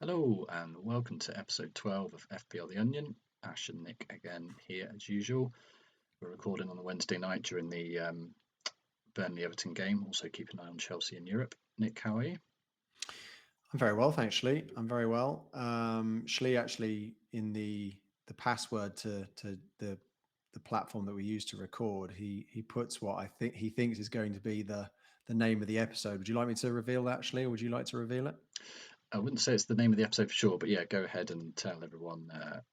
Hello and welcome to episode 12 of FPL The Onion. Ash and Nick again here as usual. We're recording on a Wednesday night during the Burnley-Everton game. Also keep an eye on Chelsea in Europe. Nick, how are you? I'm very well, thanks, Shlee. I'm very well. Shlee actually in the password to the platform that we use to record, he puts what I think he thinks is going to be the name of the episode. Would you like me to reveal that, Shlee, or would you like to reveal it? I wouldn't say it's the name of the episode for sure, but yeah, go ahead and tell everyone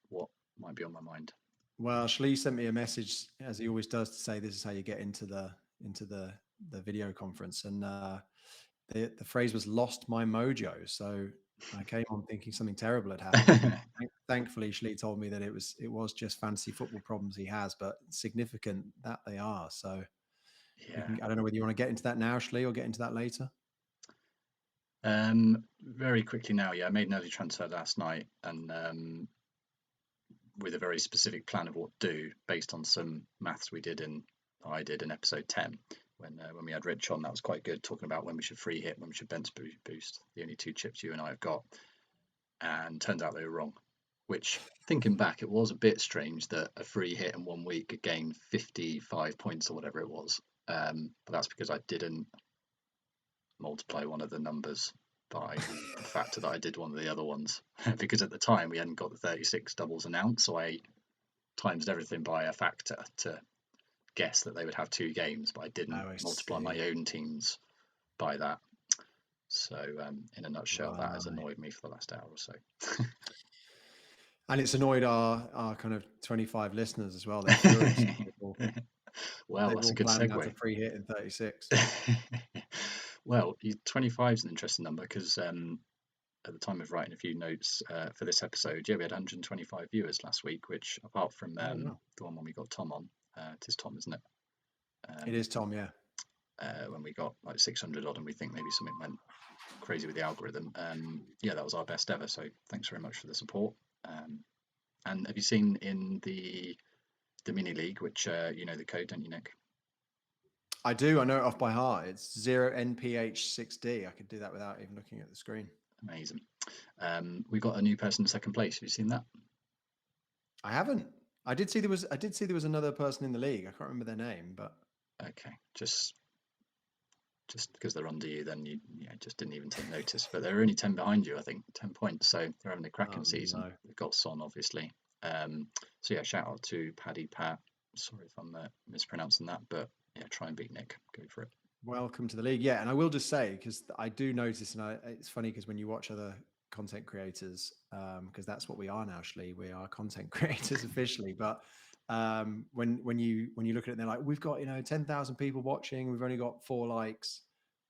what might be on my mind. Well, Shlee sent me a message, as he always does, to say this is how you get into the video conference, and the phrase was "lost my mojo." So I came on thinking something terrible had happened. Thankfully, Shlee told me that it was just fantasy football problems he has, but significant that they are. So Yeah. I don't know whether you want to get into that now, Shlee, or get into that later. Very quickly now, yeah, I made an early transfer last night, and with a very specific plan of what to do based on some maths I did in episode 10 when we had Rich on. That was quite good, talking about when we should free hit, when we should bench boost, the only two chips you and I have got. And turns out they were wrong, which, thinking back, it was a bit strange that a free hit in 1 week gained 55 points or whatever it was. But that's because I didn't multiply one of the numbers by the factor that I did one of the other ones. Because at the time we hadn't got the 36 doubles announced, so I times everything by a factor to guess that they would have 2 games, but I didn't multiply my own teams by that. So in a nutshell, that has annoyed me for the last hour or so. And it's annoyed our kind of 25 listeners as well. They're furious. Well, that's a good segue. Out a free hit in 36. Well, 25 is an interesting number because at the time of writing a few notes for this episode, yeah, we had 125 viewers last week, which apart from the one when we got Tom on, it is Tom, isn't it? It is Tom, yeah. When we got like 600 odd and we think maybe something went crazy with the algorithm. Yeah, that was our best ever. So thanks very much for the support. And have you seen in the mini league, which you know the code, don't you, Nick? I do. I know it off by heart. It's 0NPH6D. I could do that without even looking at the screen. Amazing. We got a new person in second place. Have you seen that? I haven't. I did see there was another person in the league. I can't remember their name, but okay, just because they're under you, then you just didn't even take notice. But they're only 10 behind you, I think, 10 points. So they're having a cracking season. No. They've got Son, obviously. So yeah, shout out to Paddy Pat. Sorry if I'm mispronouncing that, but yeah, try and beat Nick. Go for it. Welcome to the league. Yeah, and I will just say, because I do notice, and it's funny because when you watch other content creators, because that's what we are now, Shlee, we are content creators officially. But when you look at it, and they're like, we've got 10,000 people watching, we've only got 4 likes,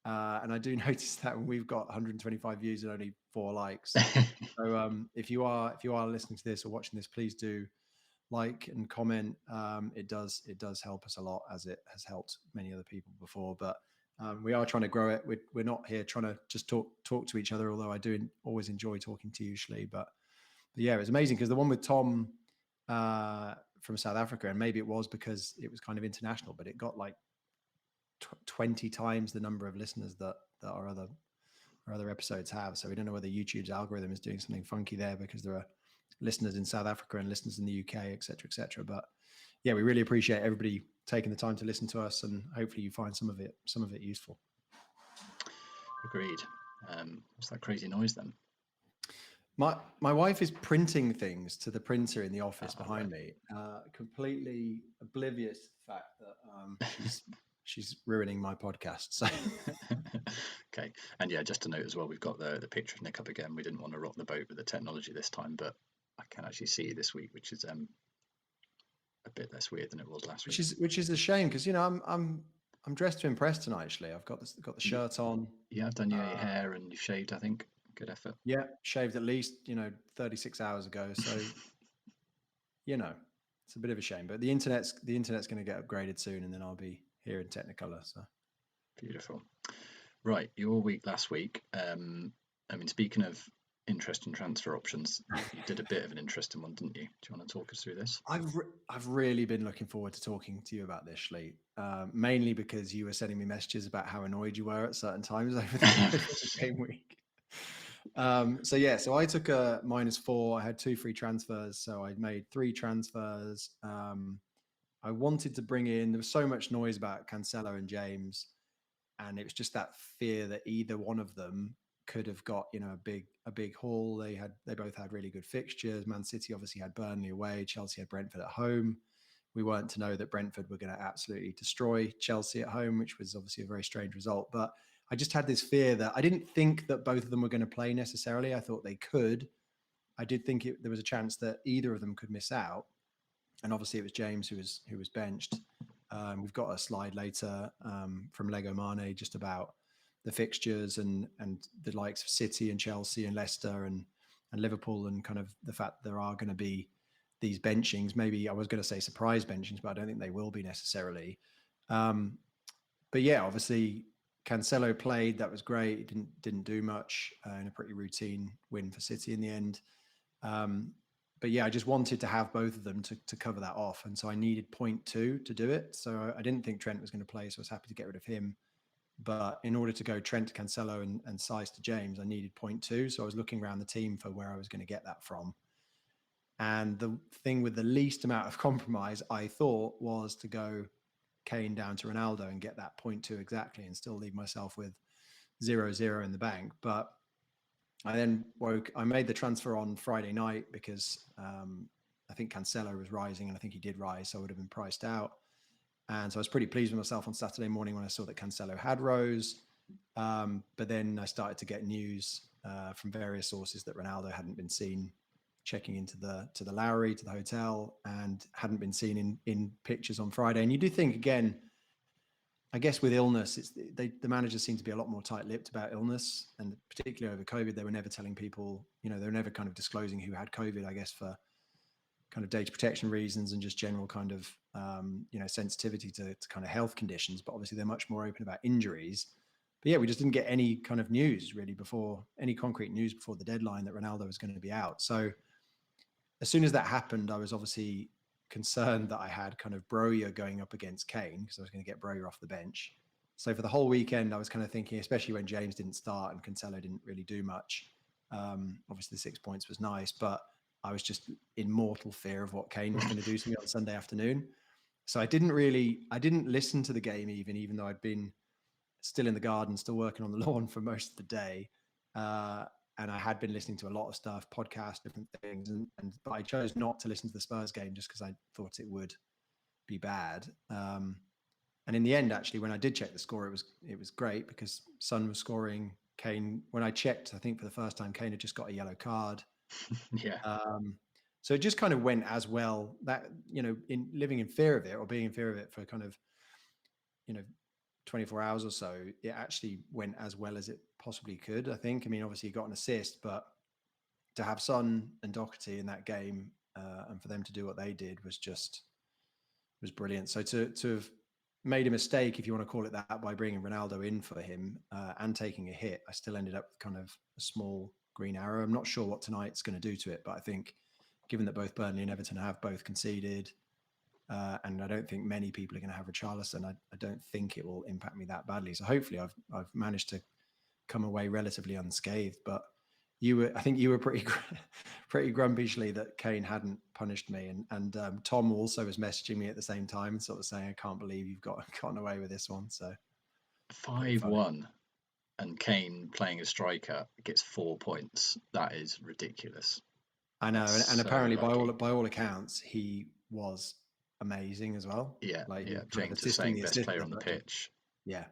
and I do notice that when we've got 125 views and only 4 likes. So if you are listening to this or watching this, please do like and comment. It does help us a lot, as it has helped many other people before. But we are trying to grow it. We're not here trying to just talk to each other, although I do always enjoy talking to you, Shlee. But yeah, it's amazing because the one with Tom from South Africa, and maybe it was because it was kind of international, but it got like 20 times the number of listeners that our other episodes have. So we don't know whether YouTube's algorithm is doing something funky there, because there are listeners in South Africa and listeners in the UK, etc., etc. But yeah, we really appreciate everybody taking the time to listen to us, and hopefully you find some of it useful. Agreed. What's that crazy noise then? My wife is printing things to the printer in the office behind me, completely oblivious to the fact that she's ruining my podcast. So okay, and yeah, just to note as well, we've got the picture of Nick up again. We didn't want to rock the boat with the technology this time, but I can actually see you this week, which is a bit less weird than it was last week. Which is a shame, because I'm dressed to impress tonight. Actually, I've got the shirt on. Yeah, I've done your hair and you've shaved, I think. Good effort. Yeah, shaved at least 36 hours ago. So it's a bit of a shame, but the internet's going to get upgraded soon, and then I'll be here in Technicolor. So beautiful. Right, your week last week. I mean, speaking of interesting transfer options, you did a bit of an interesting one, didn't you? Do you want to talk us through this? I've really been looking forward to talking to you about this, Shlee. Mainly because you were sending me messages about how annoyed you were at certain times over the game week. So I took a -4. I had 2 free transfers, so I made 3 transfers. I wanted to bring in. There was so much noise about Cancelo and James, and it was just that fear that either one of them could have got a big haul. They both had really good fixtures. Man City obviously had Burnley away. Chelsea had Brentford at home. We weren't to know that Brentford were going to absolutely destroy Chelsea at home, which was obviously a very strange result. But I just had this fear that I didn't think that both of them were going to play necessarily. I thought they could. I did think there was a chance that either of them could miss out. And obviously it was James who was benched. We've got a slide later from Lego Mane just about the fixtures and the likes of City and Chelsea and Leicester and Liverpool, and kind of the fact that there are going to be these benchings. Maybe I was going to say surprise benchings, but I don't think they will be necessarily. But yeah, obviously Cancelo played. That was great. It didn't do much in a pretty routine win for City in the end. But yeah, I just wanted to have both of them to cover that off. And so I needed 0.2 to do it. So I didn't think Trent was going to play, so I was happy to get rid of him. But in order to go Trent to Cancelo and Size to James, I needed 0.2. So I was looking around the team for where I was going to get that from. And the thing with the least amount of compromise, I thought, was to go Kane down to Ronaldo and get that 0.2 exactly and still leave myself with 0-0 in the bank. But I made the transfer on Friday night because I think Cancelo was rising, and I think he did rise, so I would have been priced out. And so I was pretty pleased with myself on Saturday morning when I saw that Cancelo had rose. But then I started to get news from various sources that Ronaldo hadn't been seen checking into the Lowry, to the hotel, and hadn't been seen in pictures on Friday. And you do think, again, I guess with illness, the managers seem to be a lot more tight-lipped about illness, and particularly over COVID, they were never telling people, they were never kind of disclosing who had COVID, I guess, for kind of data protection reasons and just general kind of, sensitivity to kind of health conditions. But obviously they're much more open about injuries. But yeah, we just didn't get any kind of news really any concrete news before the deadline that Ronaldo was going to be out. So as soon as that happened, I was obviously concerned that I had kind of Broja going up against Kane, because I was going to get Broja off the bench. So for the whole weekend, I was kind of thinking, especially when James didn't start and Cancelo didn't really do much. Obviously the 6 points was nice, but I was just in mortal fear of what Kane was going to do to me on Sunday afternoon. So I didn't listen to the game even though I'd been still in the garden, still working on the lawn for most of the day. And I had been listening to a lot of stuff, podcasts, different things. But I chose not to listen to the Spurs game just because I thought it would be bad. And in the end, actually, when I did check the score, it was great because Son was scoring. Kane, when I checked, I think for the first time, Kane had just got a yellow card. Yeah. So it just kind of went as well that, in living in fear of it, or being in fear of it for kind of, 24 hours or so, it actually went as well as it possibly could, I think. I mean, obviously he got an assist, but to have Son and Doherty in that game and for them to do what they did was brilliant. So to have made a mistake, if you want to call it that, by bringing Ronaldo in for him and taking a hit, I still ended up with kind of a small green arrow. I'm not sure what tonight's going to do to it, but I think given that both Burnley and Everton have both conceded, and I don't think many people are going to have Richarlison, I don't think it will impact me that badly. So hopefully I've managed to come away relatively unscathed. But I think you were pretty grumpy, Shlee, that Kane hadn't punished me, and Tom also was messaging me at the same time, sort of saying, I can't believe you've gotten away with this one. So 5-1 and Kane playing a striker gets 4 points. That is ridiculous. I know, and apparently by all accounts he was amazing as well. Yeah, James is saying best player on the pitch. Yeah,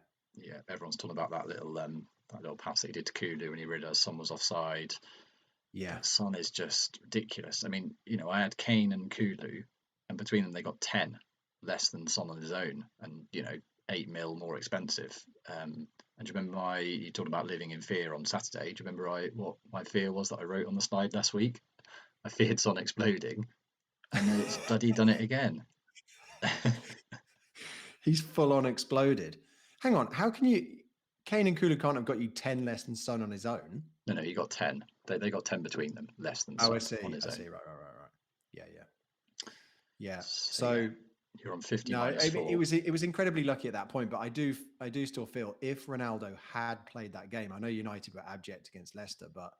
everyone's talking about that little pass that he did to Kulu when he realised Son was offside. Yeah, but Son is just ridiculous. I mean, I had Kane and Kulu, and between them they got 10 less than Son on his own, and 8 mil more expensive. And do you remember you talked about living in fear on Saturday? Do you remember what my fear was that I wrote on the slide last week? I feared Son exploding, and then it's bloody done it again. He's full on exploded. Hang on, how can you? Kane and Kulu can't have got you 10 less than Son on his own. No, he got 10. They got 10 between them, less than Son on his own. I see. Right. Yeah. So You're on 50 No, minus 4. it was incredibly lucky at that point, but I do still feel if Ronaldo had played that game, I know United were abject against Leicester, but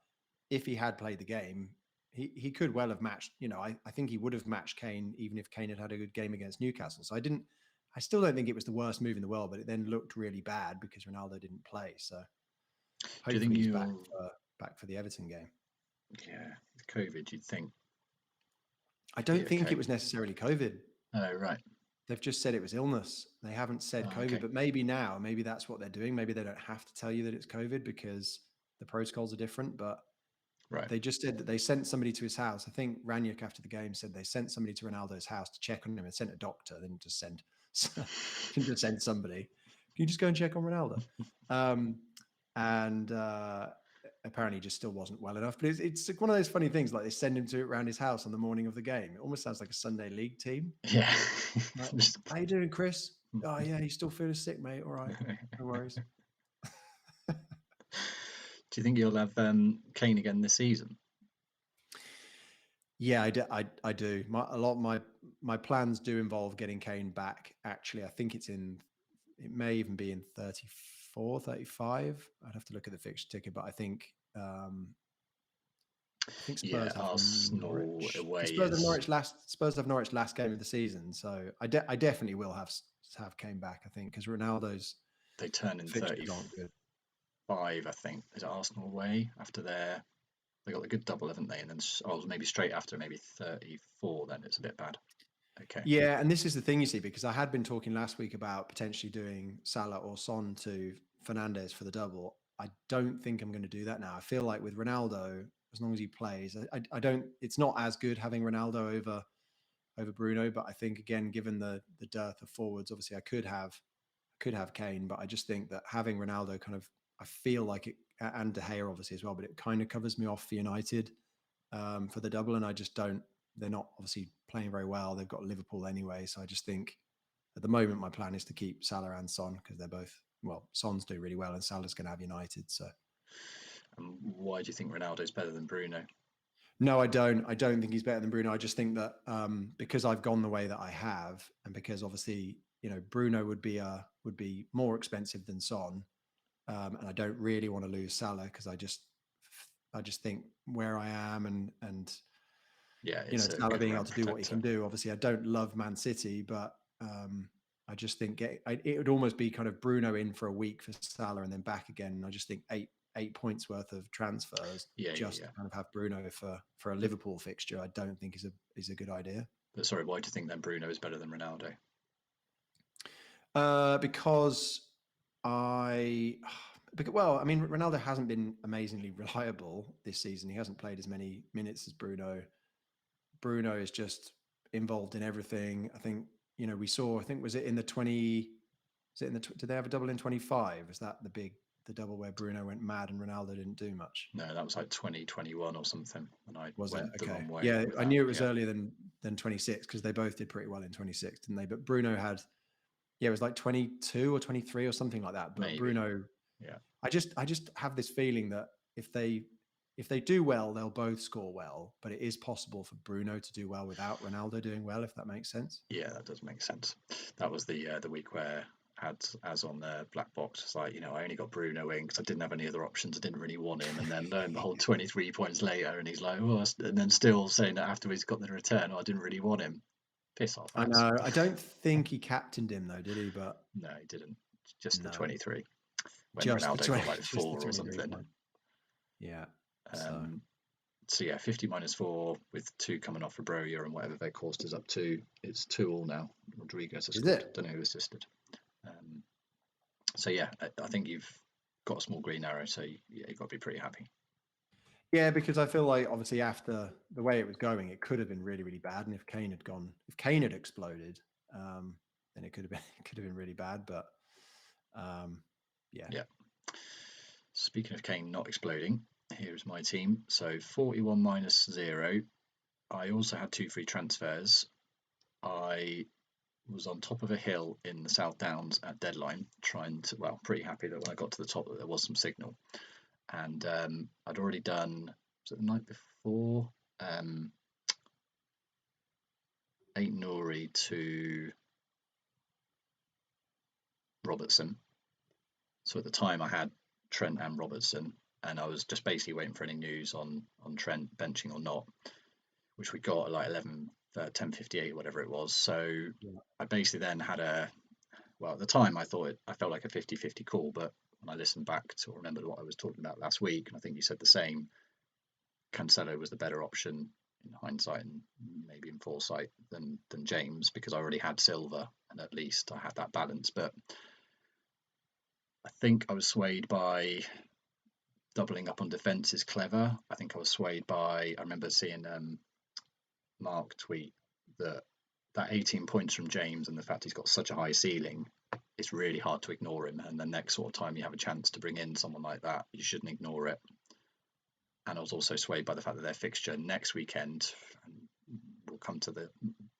if he had played the game, he could well have matched. I think he would have matched Kane even if Kane had a good game against Newcastle. So I still don't think it was the worst move in the world, but it then looked really bad because Ronaldo didn't play. So Do you think hopefully he's back for the Everton game. Yeah, with COVID, you'd think. I don't think it was necessarily COVID. Oh, right. They've just said it was illness. They haven't said COVID, okay. but maybe that's what they're doing. Maybe they don't have to tell you that it's COVID because the protocols are different, but Right. they just said that they sent somebody to his house. I think Ranić after the game said they sent somebody to Ronaldo's house to check on him and sent a doctor. They didn't just send somebody. Can you just go and check on Ronaldo? Apparently just still wasn't well enough. But it's one of those funny things, like they send him to around his house on the morning of the game. It almost sounds like a Sunday league team. Yeah. Like, how you doing, Chris? Oh yeah, you still feeling sick, mate? All right, no worries. Do you think you'll have Kane again this season? Yeah, I do. A lot of my plans do involve getting Kane back. Actually, I think it may even be in 34, 35. I'd have to look at the fixture ticket, but I think Spurs have Arsenal Norwich. away. Spurs have Norwich last game of the season, so I definitely will have Kane back. I think because Ronaldo's they turn in 35. I think is it Arsenal away after they got the good double, haven't they? And then maybe straight after, maybe 34. Then it's a bit bad. Okay. Yeah, and this is the thing, you see, because I had been talking last week about potentially doing Salah or Son to Fernandes for the double. I don't think I'm going to do that now. I feel like with Ronaldo, as long as he plays, I don't. It's not as good having Ronaldo over Bruno, but I think again, given the dearth of forwards, obviously I could have Kane, but I just think that having Ronaldo I feel like it, and De Gea obviously as well, but it kind of covers me off for United for the double, and I just don't. They're not obviously playing very well. They've got Liverpool anyway. So I just think at the moment, my plan is to keep Salah and Son because they're both, Son's doing really well and Salah's going to have United. So why do you think Ronaldo's better than Bruno? No, I don't. I don't think he's better than Bruno. I just think that because I've gone the way that I have, and because obviously, Bruno would be more expensive than Son. And I don't really want to lose Salah because I just think where I am and Salah being able to do what he can do. Obviously, I don't love Man City, but I just think it would almost be kind of Bruno in for a week for Salah and then back again. And I just think 8 points worth of transfers to kind of have Bruno for a Liverpool fixture, I don't think is a good idea. But sorry, why do you think then Bruno is better than Ronaldo? Because Ronaldo hasn't been amazingly reliable this season. He hasn't played as many minutes as Bruno. Bruno is just involved in everything. I think, we saw, was it in the 20, did they have a double in 25? Was that the double where Bruno went mad and Ronaldo didn't do much? No, that was like 2021 or something. And I went the wrong way. Yeah, I knew it was earlier than 26 because they both did pretty well in 26, didn't they? But Bruno had, it was like 22 or 23 or something like that. But maybe. Bruno, I just have this feeling that if they do well, they'll both score well. But it is possible for Bruno to do well without Ronaldo doing well, if that makes sense. Yeah, that does make sense. That was the week where as on the black box, it's like, I only got Bruno in because I didn't have any other options. I didn't really want him. And then lo and behold, 23 points later, and he's like, and then still saying that after he's got the return, I didn't really want him. Piss off. I know. I don't think he captained him though, did he? But no, he didn't. Just the 23. When just Ronaldo got like 4 or something. One. Yeah. So yeah, 50 minus 4 with 2 coming off for Broja and whatever their cost is up to. It's 2-2 now. Rodriguez has scored. Don't know who assisted. So yeah, I think you've got a small green arrow, so you've got to be pretty happy. Yeah, because I feel like obviously after the way it was going, it could have been really, really bad. And if Kane had exploded, then it could have been really bad. But yeah. Speaking of Kane not exploding, here's my team. So 41 minus 0. I also had 2 free transfers. I was on top of a hill in the South Downs at deadline, pretty happy that when I got to the top that there was some signal. And I'd already done, was it the night before, 8 Nori to Robertson. So at the time I had Trent and Robertson, and I was just basically waiting for any news on Trent benching or not, which we got at like 10:58, whatever it was. So I basically then had at the time I felt like a 50-50 call, but when I listened back to remember what I was talking about last week, and I think you said the same, Cancelo was the better option in hindsight and maybe in foresight than James, because I already had Silva and at least I had that balance. But I think I was swayed by doubling up on defence is clever. I think I was swayed by, I remember seeing Mark tweet that 18 points from James and the fact he's got such a high ceiling, it's really hard to ignore him. And the next sort of time you have a chance to bring in someone like that, you shouldn't ignore it. And I was also swayed by the fact that their fixture next weekend, and we'll come to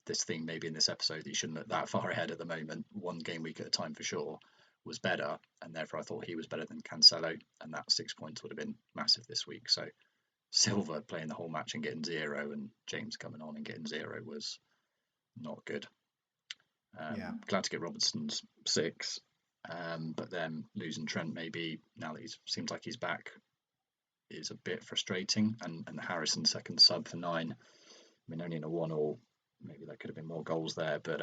this theme maybe in this episode, that you shouldn't look that far ahead at the moment, one game week at a time for sure, was better, and therefore I thought he was better than Cancelo, and that 6 points would have been massive this week. So Silva playing the whole match and getting 0, and James coming on and getting 0 was not good. Glad to get Robertson's 6, but then losing Trent maybe now that he seems like he's back is a bit frustrating, and the Harrison second sub for 9. I mean, only in a 1-1, maybe there could have been more goals there, but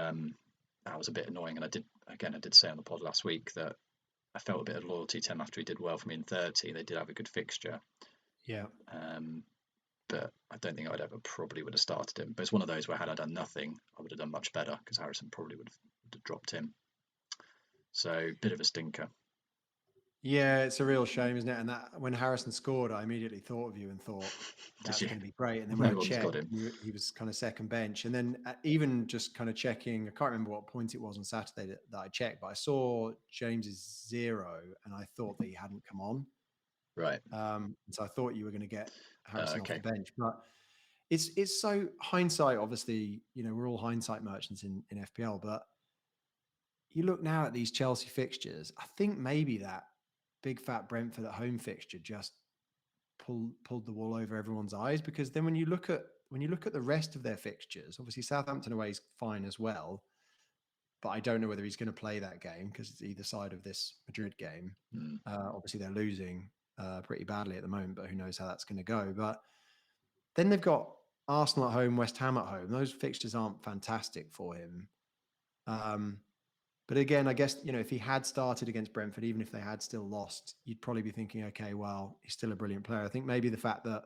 that was a bit annoying. And I did say on the pod last week that I felt a bit of loyalty to him after he did well for me in 30. They did have a good fixture. Yeah. But I don't think I'd ever probably would have started him. But it's one of those where had I done nothing, I would have done much better, because Harrison probably would have dropped him. So bit of a stinker. Yeah, it's a real shame, isn't it? And that when Harrison scored, I immediately thought of you and thought that's going to be great. And then when I checked, he was kind of second bench. And then even just kind of checking, I can't remember what point it was on Saturday that I checked, but I saw James's 0 and I thought that he hadn't come on. Right. So I thought you were going to get Harrison off the bench. But it's so hindsight, obviously, we're all hindsight merchants in FPL, but you look now at these Chelsea fixtures, I think maybe that big fat Brentford at home fixture just pulled the wool over everyone's eyes, because then when you look at the rest of their fixtures, obviously Southampton away is fine as well, but I don't know whether he's going to play that game because it's either side of this Madrid game. Obviously they're losing pretty badly at the moment, but who knows how that's going to go. But then they've got Arsenal at home, West Ham at home. Those fixtures aren't fantastic for him. But again, I guess, if he had started against Brentford, even if they had still lost, you'd probably be thinking, okay, well, he's still a brilliant player. I think maybe the fact that,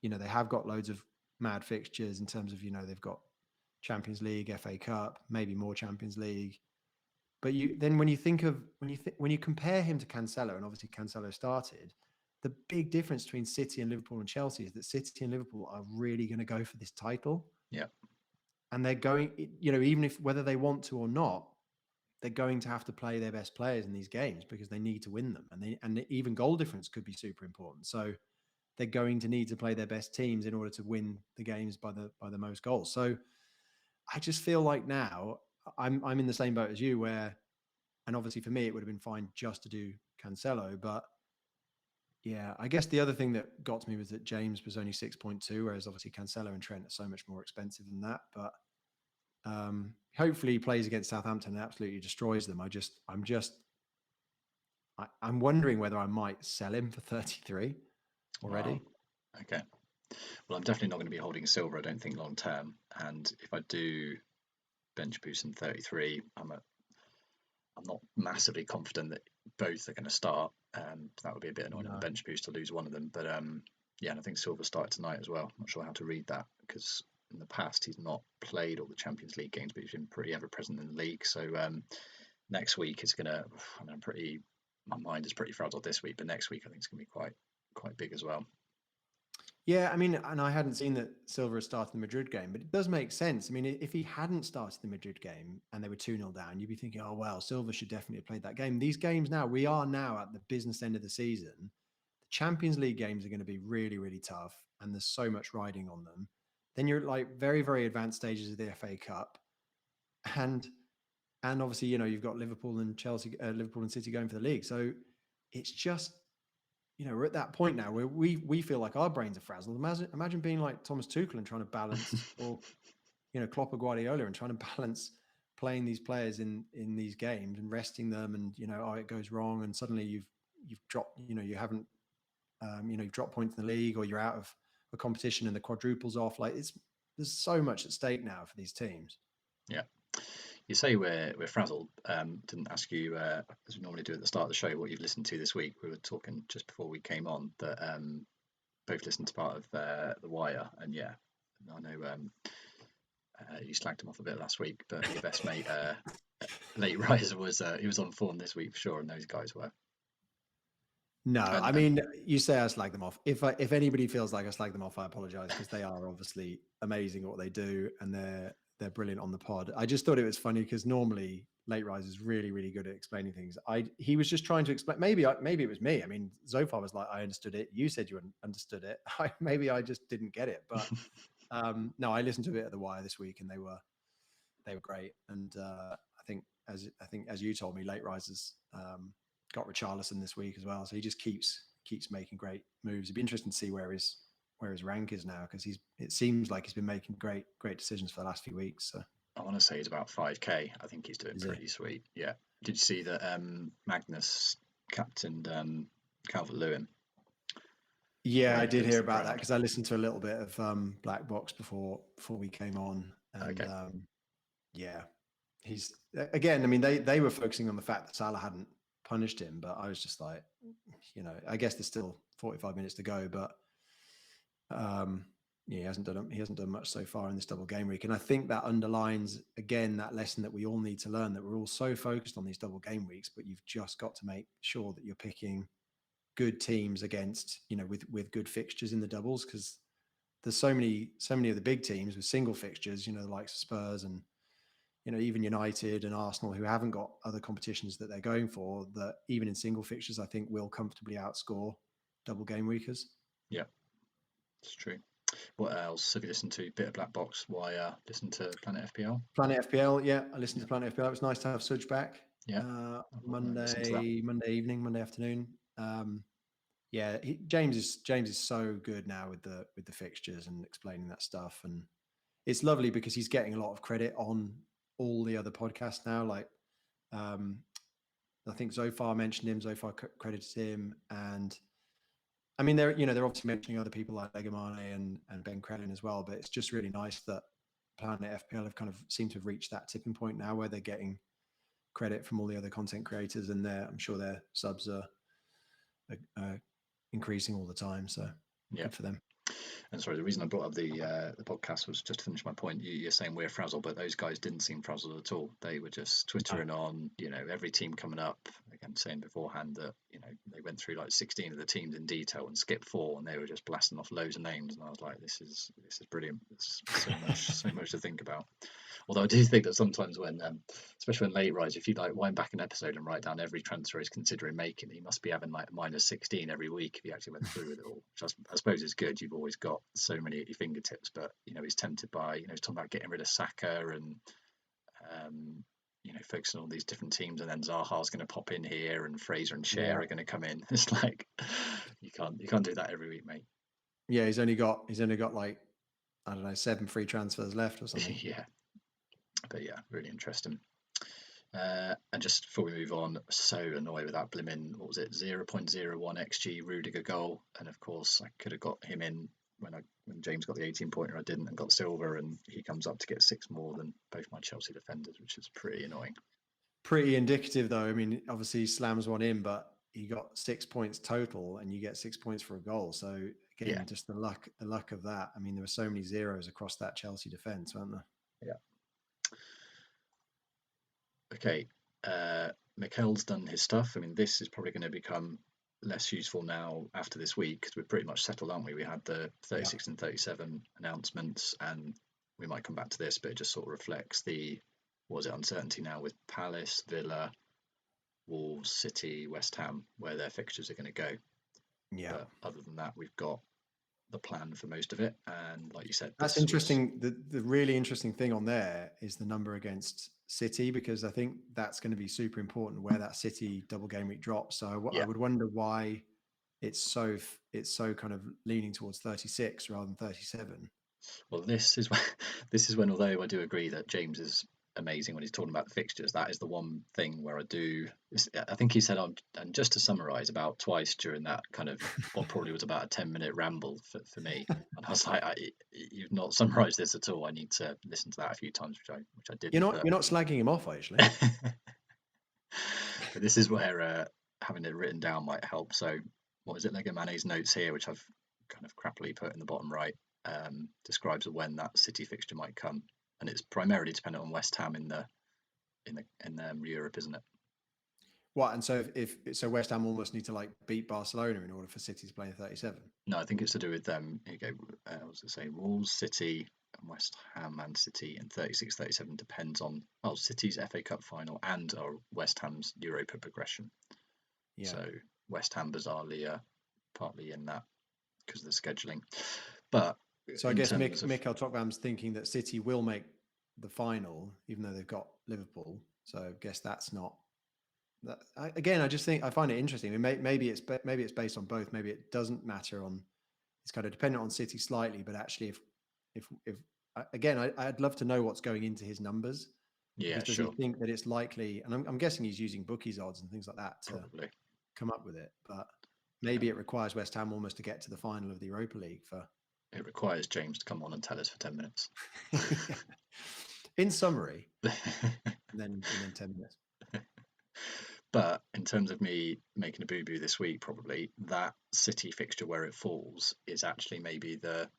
they have got loads of mad fixtures in terms of, they've got Champions League, FA Cup, maybe more Champions League. But when you compare him to Cancelo, and obviously Cancelo started, the big difference between City and Liverpool and Chelsea is that City and Liverpool are really going to go for this title. Yeah. And they're going, even if whether they want to or not, they're going to have to play their best players in these games because they need to win them. And even goal difference could be super important. So they're going to need to play their best teams in order to win the games by the most goals. So I just feel like now I'm in the same boat as you, where, and obviously for me, it would have been fine just to do Cancelo. But yeah, I guess the other thing that got to me was that James was only 6.2, whereas obviously Cancelo and Trent are so much more expensive than that. But hopefully he plays against Southampton and absolutely destroys them. I'm wondering whether I might sell him for 33 already. Wow. Okay. Well, I'm definitely not going to be holding Silva, I don't think, long term. And if I do bench boost in 33, I'm not massively confident that both are going to start. That would be a bit annoying on bench boost to lose one of them. But yeah, and I think Silva started tonight as well. I'm not sure how to read that, because in the past he's not played all the Champions League games, but he's been pretty ever present in the league. So next week is going to, my mind is pretty frazzled this week, but next week I think it's going to be quite big as well. Yeah, I mean, and I hadn't seen that Silva started the Madrid game, but it does make sense. I mean, if he hadn't started the Madrid game and they were 2-0 down, you'd be thinking, oh, well, Silva should definitely have played that game. These games now, we are now at the business end of the season. The Champions League games are going to be really, really tough, and there's so much riding on them. Then you're at like very, very advanced stages of the FA Cup. And obviously, you've got Liverpool and City going for the league. So it's just, we're at that point now where we feel like our brains are frazzled. Imagine being like Thomas Tuchel and trying to balance, or Klopp or Guardiola and trying to balance playing these players in these games and resting them, and it goes wrong, and suddenly you've dropped, you haven't, you've dropped points in the league, or you're out of a competition and the quadruples off. Like there's so much at stake now for these teams. Yeah. You say we're frazzled. Didn't ask you, as we normally do at the start of the show, what you've listened to this week. We were talking just before we came on that both listened to part of The Wire, and yeah, I know you slagged him off a bit last week, but your best mate, Late Riser, he was on form this week for sure, and those guys were. No, I mean, you say I slag them off. If anybody feels like I slag them off, I apologize, because they are obviously amazing at what they do, and they're brilliant on the pod. I just thought it was funny because normally Late Rise is really, really good at explaining things. He was just trying to explain. Maybe it was me. I mean, Zophar was like, I understood it. You said you understood it. Maybe I just didn't get it. But no, I listened to a bit of The Wire this week, and they were great. And I think as you told me, Late Risers got Richarlison this week as well. So he just keeps making great moves. It'd be interesting to see where his rank is now, because it seems like he's been making great decisions for the last few weeks. So I want to say he's about 5k. I think he's doing pretty sweet. Yeah. Did you see that Magnus captained Calvert-Lewin? Yeah, I did hear about that, because I listened to a little bit of Black Box before we came on, and okay. Yeah, he's, again, I mean, they were focusing on the fact that Salah hadn't punished him, but I was just like, I guess there's still 45 minutes to go, but yeah, he hasn't done much so far in this double game week. And I think that underlines again that lesson that we all need to learn, that we're all so focused on these double game weeks, but you've just got to make sure that you're picking good teams against, with good fixtures in the doubles, because there's so many of the big teams with single fixtures, the likes of Spurs and even United and Arsenal, who haven't got other competitions that they're going for, that even in single fixtures, I think will comfortably outscore double game weekers. Yeah, it's true. What else have you listened to? Bit of Black Box. Why listen to Planet FPL? Planet FPL, yeah, I listened to Planet FPL. It was nice to have Sudge back. Yeah, Monday evening, Monday afternoon. Yeah, James is so good now with the fixtures and explaining that stuff, and it's lovely because he's getting a lot of credit on all the other podcasts now. Like, I think Zophar mentioned him. Zophar credited him, and I mean, they're obviously mentioning other people like Legamane and Ben Crellin as well. But it's just really nice that Planet FPL have kind of seemed to have reached that tipping point now where they're getting credit from all the other content creators, and I'm sure their subs are increasing all the time. So good for them. And sorry, the reason I brought up the podcast was just to finish my point. You're saying we're frazzled, but those guys didn't seem frazzled at all. They were just twittering on, every team coming up. Again, saying beforehand that they went through like 16 of the teams in detail and skipped 4, and they were just blasting off loads of names. And I was like, this is brilliant. There's so much to think about. Although I do think that sometimes when, especially when Late Rise, if you like wind back an episode and write down every transfer he's considering making, he must be having like minus 16 every week if he actually went through with it all. Which I suppose is good. You've always got so many at your fingertips, but he's tempted by, he's talking about getting rid of Saka and focusing on all these different teams, and then Zaha's going to pop in here and Fraser and Cher are going to come in. It's like you can't do that every week, mate. Yeah, he's only got like, I don't know, 7 free transfers left or something. Yeah. But yeah, really interesting. And just before we move on, so annoyed with that blimmin', what was it, 0.01 XG Rudiger goal. And of course, I could have got him in when James got the 18-pointer. I didn't, and got silver, and he comes up to get 6 more than both my Chelsea defenders, which is pretty annoying. Pretty indicative, though. I mean, obviously he slams one in, but he got 6 points total, and you get 6 points for a goal. So again, just the luck of that. I mean, there were so many zeros across that Chelsea defence, weren't there? Yeah. Okay, Mikkel's done his stuff. I mean, this is probably going to become less useful now after this week, because we're pretty much settled, aren't we? We had the 36 and 37 announcements, and we might come back to this, but it just sort of reflects the uncertainty now with Palace, Villa, Wolves, City, West Ham, where their fixtures are going to go. Yeah. But other than that, we've got the plan for most of it, and like you said, that's interesting. The really interesting thing on there is the number against City, because I think that's going to be super important where that City double game week drops. So I would wonder why it's so kind of leaning towards 36 rather than 37. Well, this is when, although I do agree that James is amazing when he's talking about the fixtures. That is the one thing where I think he said, and just to summarize, about twice during that kind of what probably was about a 10-minute ramble for me. And I was like, you've not summarized this at all. I need to listen to that a few times, which I didn't. You're not slagging him off, actually. But this is where having it written down might help. So what is it? Lego Mane's notes here, which I've kind of crappily put in the bottom right, describes when that City fixture might come, and it's primarily dependent on West Ham in Europe, isn't it? What? And so if West Ham almost need to like beat Barcelona in order for City to play in 37? No, I think it's to do with them. Here you go. What does it say? Wolves, City, and West Ham, Man City in 36, 37 depends on City's FA Cup final and West Ham's Europa progression. Yeah. So West Ham bizarrely are partly in that because of the scheduling. But so I guess Mikkel Tokvam's thinking that City will make the final, even though they've got Liverpool. So I guess that's not. Again, I just think I find it interesting. I mean, maybe it's based on both. Maybe it doesn't matter on. It's kind of dependent on City slightly, but actually, if again, I'd love to know what's going into his numbers. Yeah, does he think that it's likely? And I'm guessing he's using bookies odds and things like that to probably come up with it. But maybe it requires West Ham almost to get to the final of the Europa League for. It requires James to come on and tell us for 10 minutes. In summary, and then 10 minutes. But in terms of me making a boo-boo this week, probably that City fixture where it falls is actually maybe the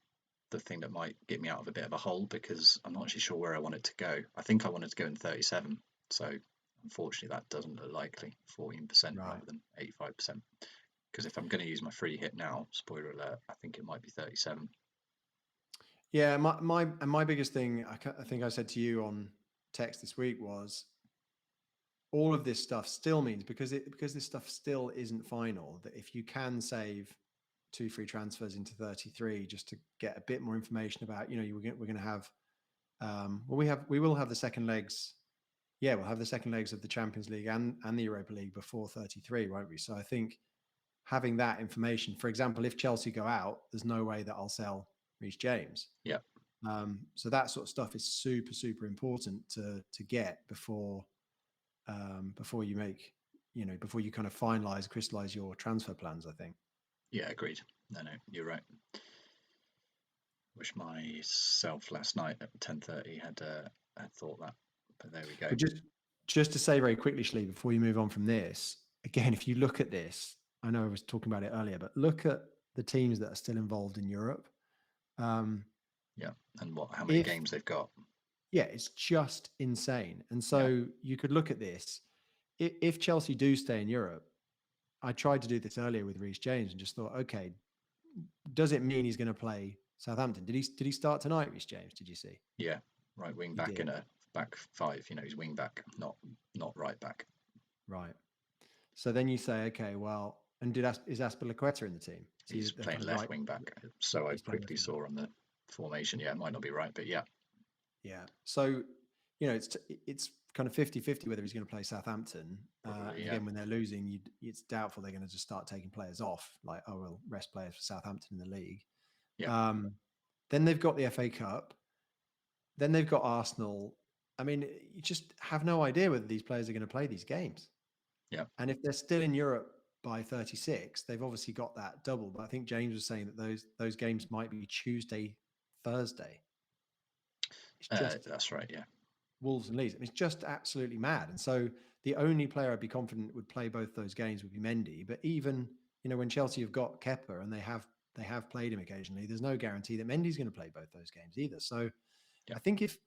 thing that might get me out of a bit of a hole, because I'm not actually sure where I want it to go. I think I wanted to go in 37. So unfortunately that doesn't look likely, 14% rather than 85%. Because if I'm going to use my free hit now, spoiler alert, I think it might be 37. Yeah, my biggest thing, I think I said to you on text this week, was all of this stuff still means, because this stuff still isn't final, that if you can save 2 free transfers into 33 just to get a bit more information about, we're going to have, we will have the second legs. Yeah, we'll have the second legs of the Champions League and the Europa League before 33, won't we? So I think having that information, for example, if Chelsea go out, there's no way that I'll sell Reece James. Yeah. So that sort of stuff is super, super important to get before you make, before you kind of crystallize your transfer plans, I think. Yeah, agreed. No, you're right. Wish myself last night at 10:30 had thought that, but there we go. But just to say very quickly, Shlee, before you move on from this, again, if you look at this, I know I was talking about it earlier, but look at the teams that are still involved in Europe. Yeah, and how many games they've got. Yeah, it's just insane. And so you could look at this. If Chelsea do stay in Europe, I tried to do this earlier with Reece James and just thought, okay, does it mean he's going to play Southampton? Did he start tonight, Reece James? Did you see? Yeah, right wing back in a back five. He's wing back, not right back. Right. So then you say, okay, well, and is Azpilicueta in the team? He's playing left wing back. So I quickly saw on the formation. Yeah, it might not be right, but yeah. Yeah. So, it's kind of 50-50 whether he's going to play Southampton. Again, when they're losing, it's doubtful they're going to just start taking players off. Like, we'll rest players for Southampton in the league. Yeah. Then they've got the FA Cup. Then they've got Arsenal. I mean, you just have no idea whether these players are going to play these games. Yeah. And if they're still in Europe by 36, they've obviously got that double. But I think James was saying that those games might be Tuesday, Thursday. That's right, yeah. Wolves and Leeds. I mean, it's just absolutely mad. And so the only player I'd be confident would play both those games would be Mendy. But even, when Chelsea have got Kepa and they have played him occasionally, there's no guarantee that Mendy's going to play both those games either. So I think if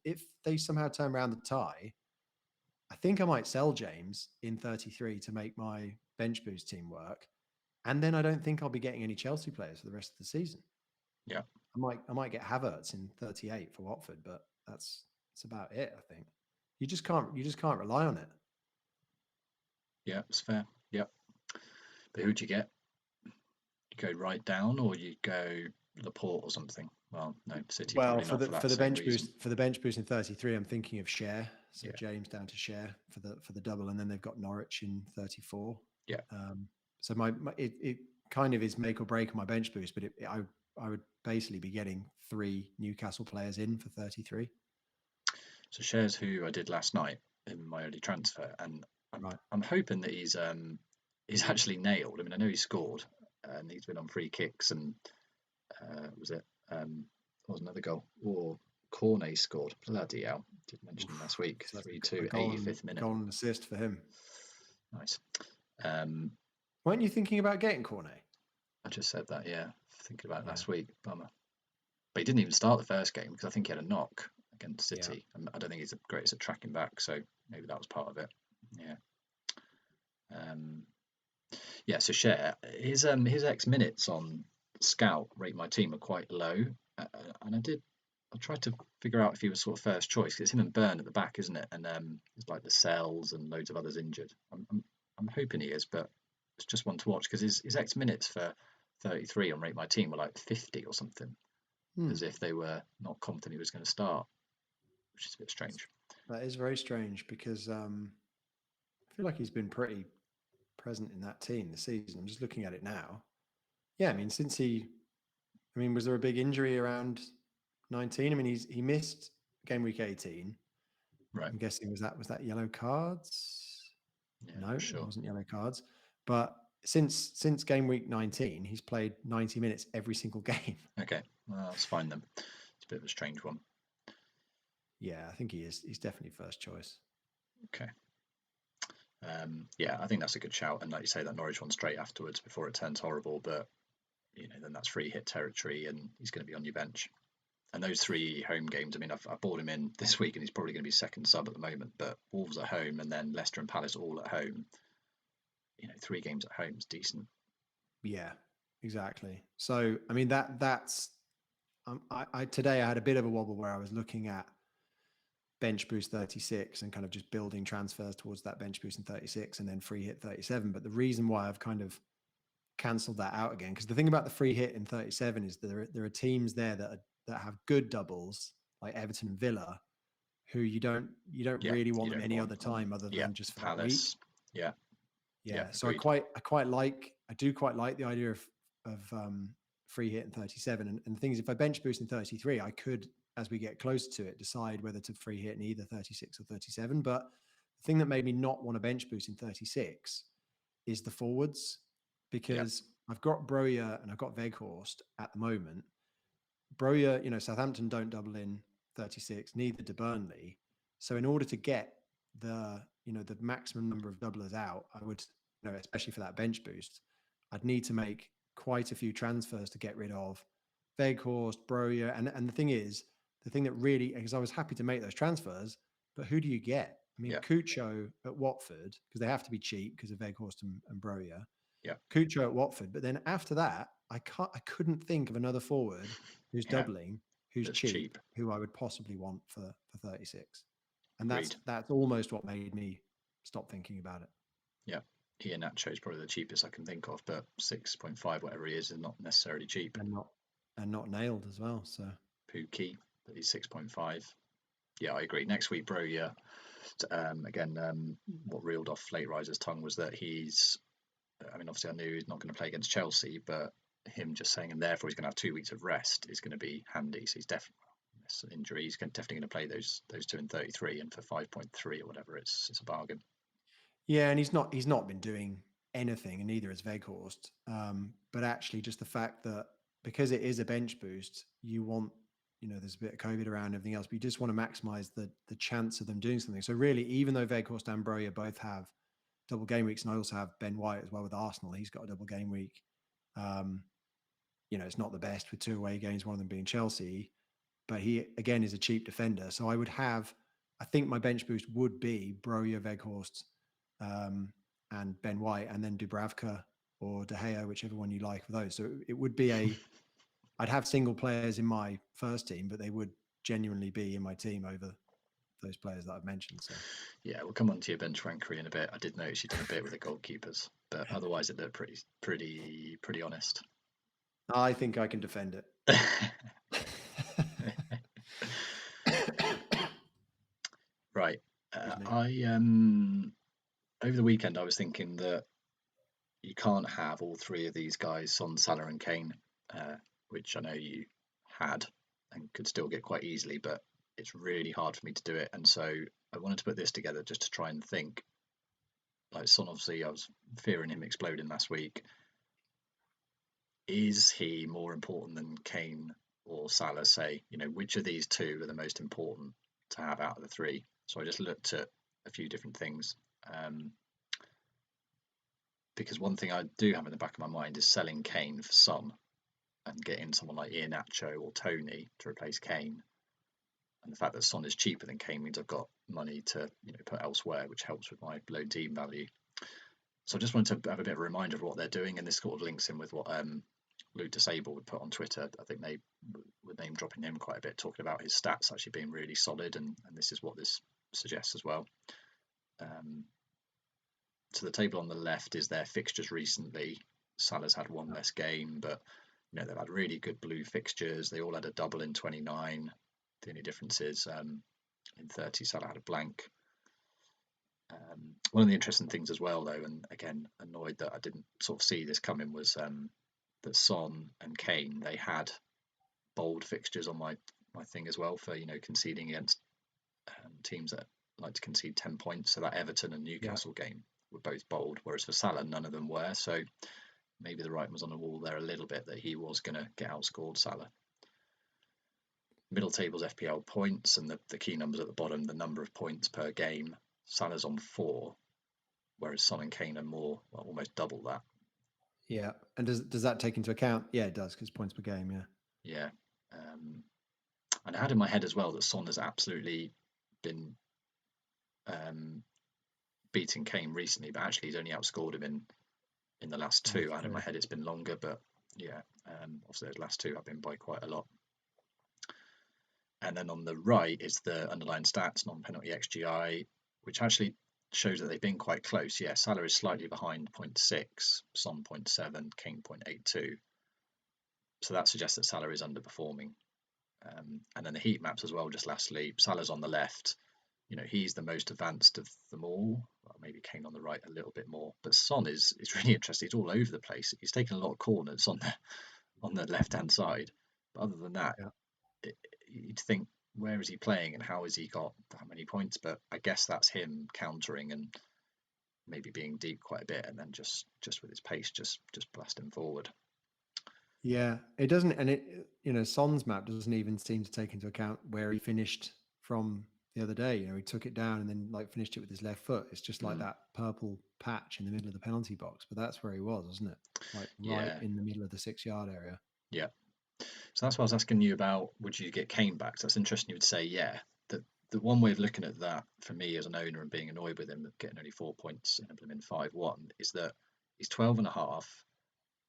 they somehow turn around the tie, I think I might sell James in 33 to make my bench boost team work. And then I don't think I'll be getting any Chelsea players for the rest of the season. Yeah. I might get Havertz in 38 for Watford, but that's about it, I think. You just can't rely on it. Yeah, it's fair. Yeah. But who'd you get? You go right down, or you go Laporte or something? Well, no, City. Well, for the bench boost in 33, I'm thinking of Share. So James down to Share for the double, and then they've got Norwich in 34. Yeah. So it kind of is make or break on my bench boost, but I would basically be getting 3 Newcastle players in for 33. So Shares, who I did last night in my early transfer, and Right. I'm hoping that he's actually nailed. I mean, I know he scored, and he's been on free kicks, and was it what was another goal? Or Cornet scored. Bloody hell! Did mention him last week. So that's 3-2, a goal, 85th minute. goal and assist for him. Nice. Weren't you thinking about getting Cornet? I just said that. Yeah, thinking about it last week. Bummer. But he didn't even start the first game because I think he had a knock against City. And I don't think he's the greatest at tracking back, so maybe that was part of it. Yeah. Yeah. So Share his X minutes on Scout rate my team are quite low, and I tried to figure out if he was sort of first choice because it's him and Burn at the back, isn't it? And it's like the Cells and loads of others injured. I'm hoping he is, but it's just one to watch because his X minutes for 33 on rate my team were like 50 or something, as if they were not confident he was going to start, which is a bit strange. That is very strange because I feel like he's been pretty present in that team this season. I'm just looking at it now. Yeah, I mean, was there a big injury around 19? I mean, he missed game week 18. Right. I'm guessing was that yellow cards? Yeah, No, sure. it wasn't yellow cards. But since game week 19, he's played 90 minutes every single game. Okay, well, that's fine then. It's a bit of a strange one. Yeah, I think he is. He's definitely first choice. Okay. Yeah, I think that's a good shout. And like you say, that Norwich one straight afterwards before it turns horrible. But then that's free hit territory, and he's going to be on your bench. And those 3 home games, I mean, I've bought him in this week, and he's probably going to be second sub at the moment. But Wolves at home, and then Leicester and Palace all at home. 3 games at home is decent. Yeah, exactly. So I mean that's today I had a bit of a wobble where I was looking at bench boost 36 and kind of just building transfers towards that bench boost in 36 and then free hit 37. But the reason why I've kind of cancelled that out again, because the thing about the free hit in 37 is there are teams there that have good doubles like Everton and Villa, who you don't really want them any other time other than just for Palace. that week. Yeah. So I do quite like the idea of free hit in 37. And the thing is, if I bench boost in 33, I could, as we get closer to it, decide whether to free hit in either 36 or 37. But the thing that made me not want to bench boost in 36 is the forwards, because I've got Broja and I've got Weghorst at the moment. Broja, Southampton don't double in 36, neither do Burnley. So in order to get the maximum number of doublers out, I would, especially for that bench boost, I'd need to make quite a few transfers to get rid of Weghorst, Broja. And the thing is, the thing that really, because I was happy to make those transfers, but who do you get? I mean, Cucho at Watford, because they have to be cheap because of Weghorst and Broja. Yeah. Cucho at Watford. But then after that, I couldn't think of another forward who's doubling, who's cheap, who I would possibly want for 36. And that's almost what made me stop thinking about it. Yeah. Iheanacho is probably the cheapest I can think of, but 6.5, whatever he is not necessarily cheap. And not nailed as well. So Pookie, but he's 6.5. Yeah, I agree. Next week, bro. Yeah. Again, what reeled off Late Riser's tongue was that obviously I knew he's not going to play against Chelsea, but him just saying, and therefore he's going to have 2 weeks of rest is going to be handy. So he's definitely injury. He's definitely going to play those 2 in 33, and for 5.3 or whatever, it's a bargain. Yeah, and he's not been doing anything, and neither has Weghorst. But actually, just the fact that because it is a bench boost, you want, there's a bit of COVID around and everything else, but you just want to maximize the chance of them doing something. So really, even though Weghorst and Broja both have double game weeks, and I also have Ben White as well with Arsenal, he's got a double game week. It's not the best with 2 away games, one of them being Chelsea, but he again is a cheap defender. So I think my bench boost would be Broja, Weghorst, and Ben White, and then Dubravka or De Gea, whichever one you like for those. So it would be I'd have single players in my first team, but they would genuinely be in my team over those players that I've mentioned. So yeah, we'll come on to your bench rankery in a bit. I did notice you did a bit with the goalkeepers, but otherwise it looked pretty honest. I think I can defend it. Right. Over the weekend I was thinking that you can't have all 3 of these guys on Salah and Kane, which I know you had and could still get quite easily, but it's really hard for me to do it. And so I wanted to put this together just to try and think. Like Son, obviously, I was fearing him exploding last week. Is he more important than Kane or Salah? Say, which of these two are the most important to have out of the three? So I just looked at a few different things. Because one thing I do have in the back of my mind is selling Kane for Son and getting someone like Iheanacho or Tony to replace Kane. And the fact that Son is cheaper than Kane means I've got money to put elsewhere, which helps with my low team value. So I just wanted to have a bit of a reminder of what they're doing, and this sort of links in with what Luke Disable would put on Twitter. I think they were name dropping him quite a bit, talking about his stats actually being really solid, and this is what this suggests as well. So the table on the left is their fixtures recently. Salah's had one less game, but they've had really good blue fixtures. They all had a double in 29. The only difference is in 30 Salah had a blank. One of the interesting things as well, though, and again annoyed that I didn't sort of see this coming, was that Son and Kane, they had bold fixtures on my thing as well for conceding against teams that like to concede 10 points. So that Everton and Newcastle game were both bold, whereas for Salah none of them were. So maybe the writing was on the wall there a little bit that he was going to get outscored Salah. Middle table's FPL points, and the key numbers at the bottom, the number of points per game. Salah's on 4, whereas Son and Kane are more, well, almost double that. Yeah, and does that take into account? Yeah, it does, because points per game. Yeah. And I had in my head as well that Son has absolutely been beating Kane recently, but actually he's only outscored him in the last two. I had in my head it's been longer, but yeah, obviously the last two have been by quite a lot. And then on the right is the underlying stats, non-penalty XGI, which actually shows that they've been quite close. Yeah, Salah is slightly behind 0.6, Son 0.7, Kane 0.82. So that suggests that Salah is underperforming. And then the heat maps as well, just lastly, Salah's on the left. He's the most advanced of them all. Well, maybe Kane on the right a little bit more. But Son is really interesting. He's all over the place. He's taken a lot of corners on the left-hand side. But other than that, you'd think, where is he playing and how has he got that many points? But I guess that's him countering and maybe being deep quite a bit, and then just with his pace, just blasting forward. Yeah, it doesn't, and it Son's map doesn't even seem to take into account where he finished from the other day. He took it down and then finished it with his left foot. It's just like that purple patch in the middle of the penalty box, but that's where he was, wasn't it? Right in the middle of the 6-yard area. Yeah. So that's why I was asking you about, would you get Kane back? So that's interesting you would say, yeah. The one way of looking at that for me as an owner and being annoyed with him getting only 4 points in implement 5-1 is that he's 12.5.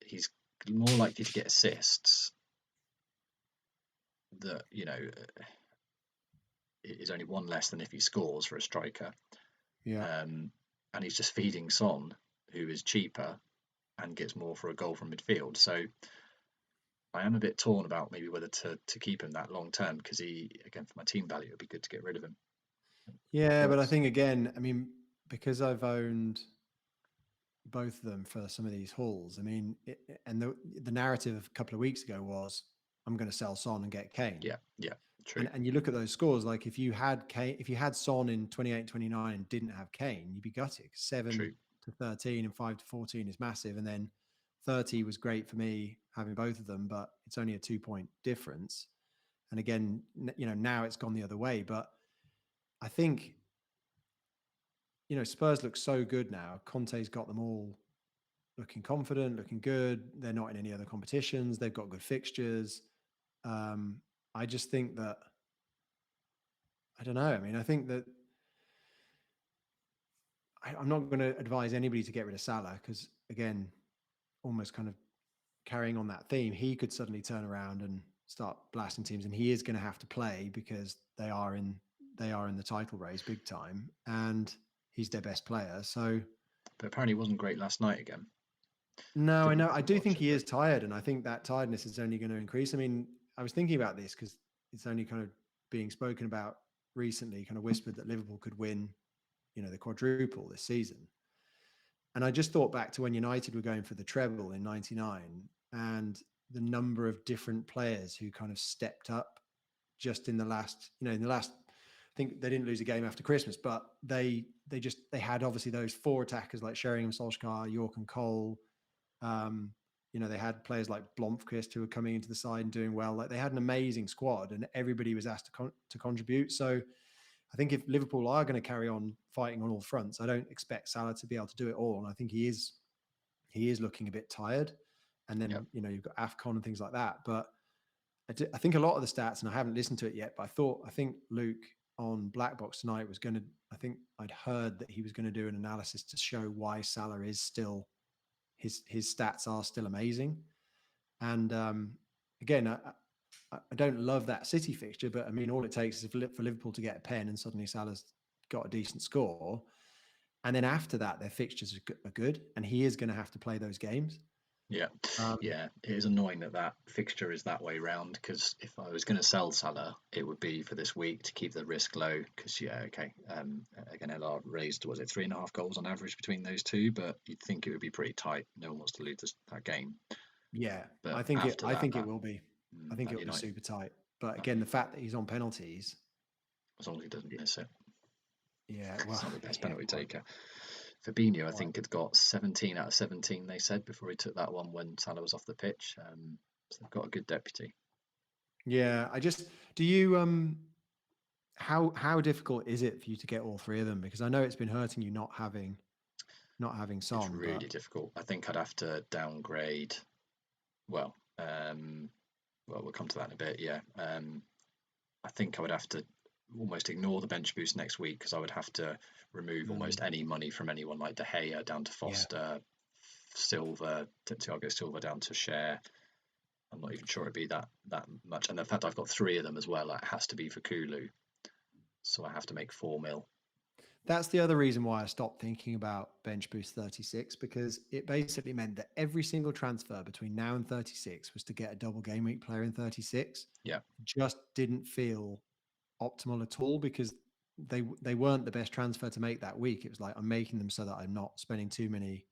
He's more likely to get assists. That is only one less than if he scores for a striker. Yeah. And he's just feeding Son, who is cheaper and gets more for a goal from midfield. So I am a bit torn about maybe whether to keep him that long term, because again, for my team value, it would be good to get rid of him. Yeah, but I think again, because I've owned both of them for some of these hauls, and the narrative a couple of weeks ago was, I'm going to sell Son and get Kane. Yeah, true. And you look at those scores, like if you had Son in 28, 29 and didn't have Kane, you'd be gutted. 7 to 13 and 5 to 14 is massive, and then 30 was great for me having both of them, but it's only a 2-point difference. And again, now it's gone the other way. But I think, Spurs look so good now. Conte's got them all looking confident, looking good. They're not in any other competitions. They've got good fixtures. I just think that, I don't know. I think that I'm not going to advise anybody to get rid of Salah, because again, almost kind of carrying on that theme, he could suddenly turn around and start blasting teams, and he is going to have to play because they are in the title race big time, and he's their best player. So, but apparently, he wasn't great last night again. No, I know. I do think he is tired, and I think that tiredness is only going to increase. I was thinking about this because it's only kind of being spoken about recently, kind of whispered that Liverpool could win, the quadruple this season. And I just thought back to when United were going for the treble in '99, and the number of different players who kind of stepped up just in the last, I think they didn't lose a game after Christmas, but they had obviously those 4 attackers like Sheringham, Solskjaer, York and Cole. They had players like Blomqvist who were coming into the side and doing well. Like they had an amazing squad and everybody was asked to contribute. So I think if Liverpool are going to carry on fighting on all fronts, I don't expect Salah to be able to do it all. And I think he is looking a bit tired. And then, you've got AFCON and things like that. But I think a lot of the stats, and I haven't listened to it yet, but I think Luke on Black Box tonight was going to, I think I'd heard that he was going to do an analysis to show why Salah is still, his stats are still amazing. And again, I don't love that City fixture, but I mean, all it takes is for Liverpool to get a pen and suddenly Salah's got a decent score. And then after that, their fixtures are good, and he is going to have to play those games. Yeah, it is annoying that fixture is that way round, because if I was going to sell Salah, it would be for this week to keep the risk low. Because again, LR raised, was it 3.5 goals on average between those two? But you'd think it would be pretty tight. No one wants to lose that game. Yeah, but I think it will be. I think it'll be super tight. But again, the fact that he's on penalties, as long as he doesn't miss it. Yeah, well, he's not the best penalty taker. Fabinho, I think, had got 17 out of 17, they said, before he took that one when Salah was off the pitch. So they've got a good deputy. Yeah, do you, how difficult is it for you to get all 3 of them? Because I know it's been hurting you not having Son. It's really difficult. I think I'd have to downgrade. Well, we'll come to that in a bit. Yeah. I think I would have to almost ignore the bench boost next week, because I would have to remove almost any money from anyone like De Gea down to Foster, Silva, Thiago Silva down to Share. I'm not even sure it'd be that much. And the fact I've got 3 of them as well, it has to be for Kulu. So I have to make 4 mil. That's the other reason why I stopped thinking about bench boost 36, because it basically meant that every single transfer between now and 36 was to get a double game week player in 36. Yeah. Just didn't feel optimal at all, because they weren't the best transfer to make that week. It was like, I'm making them so that I'm not spending too many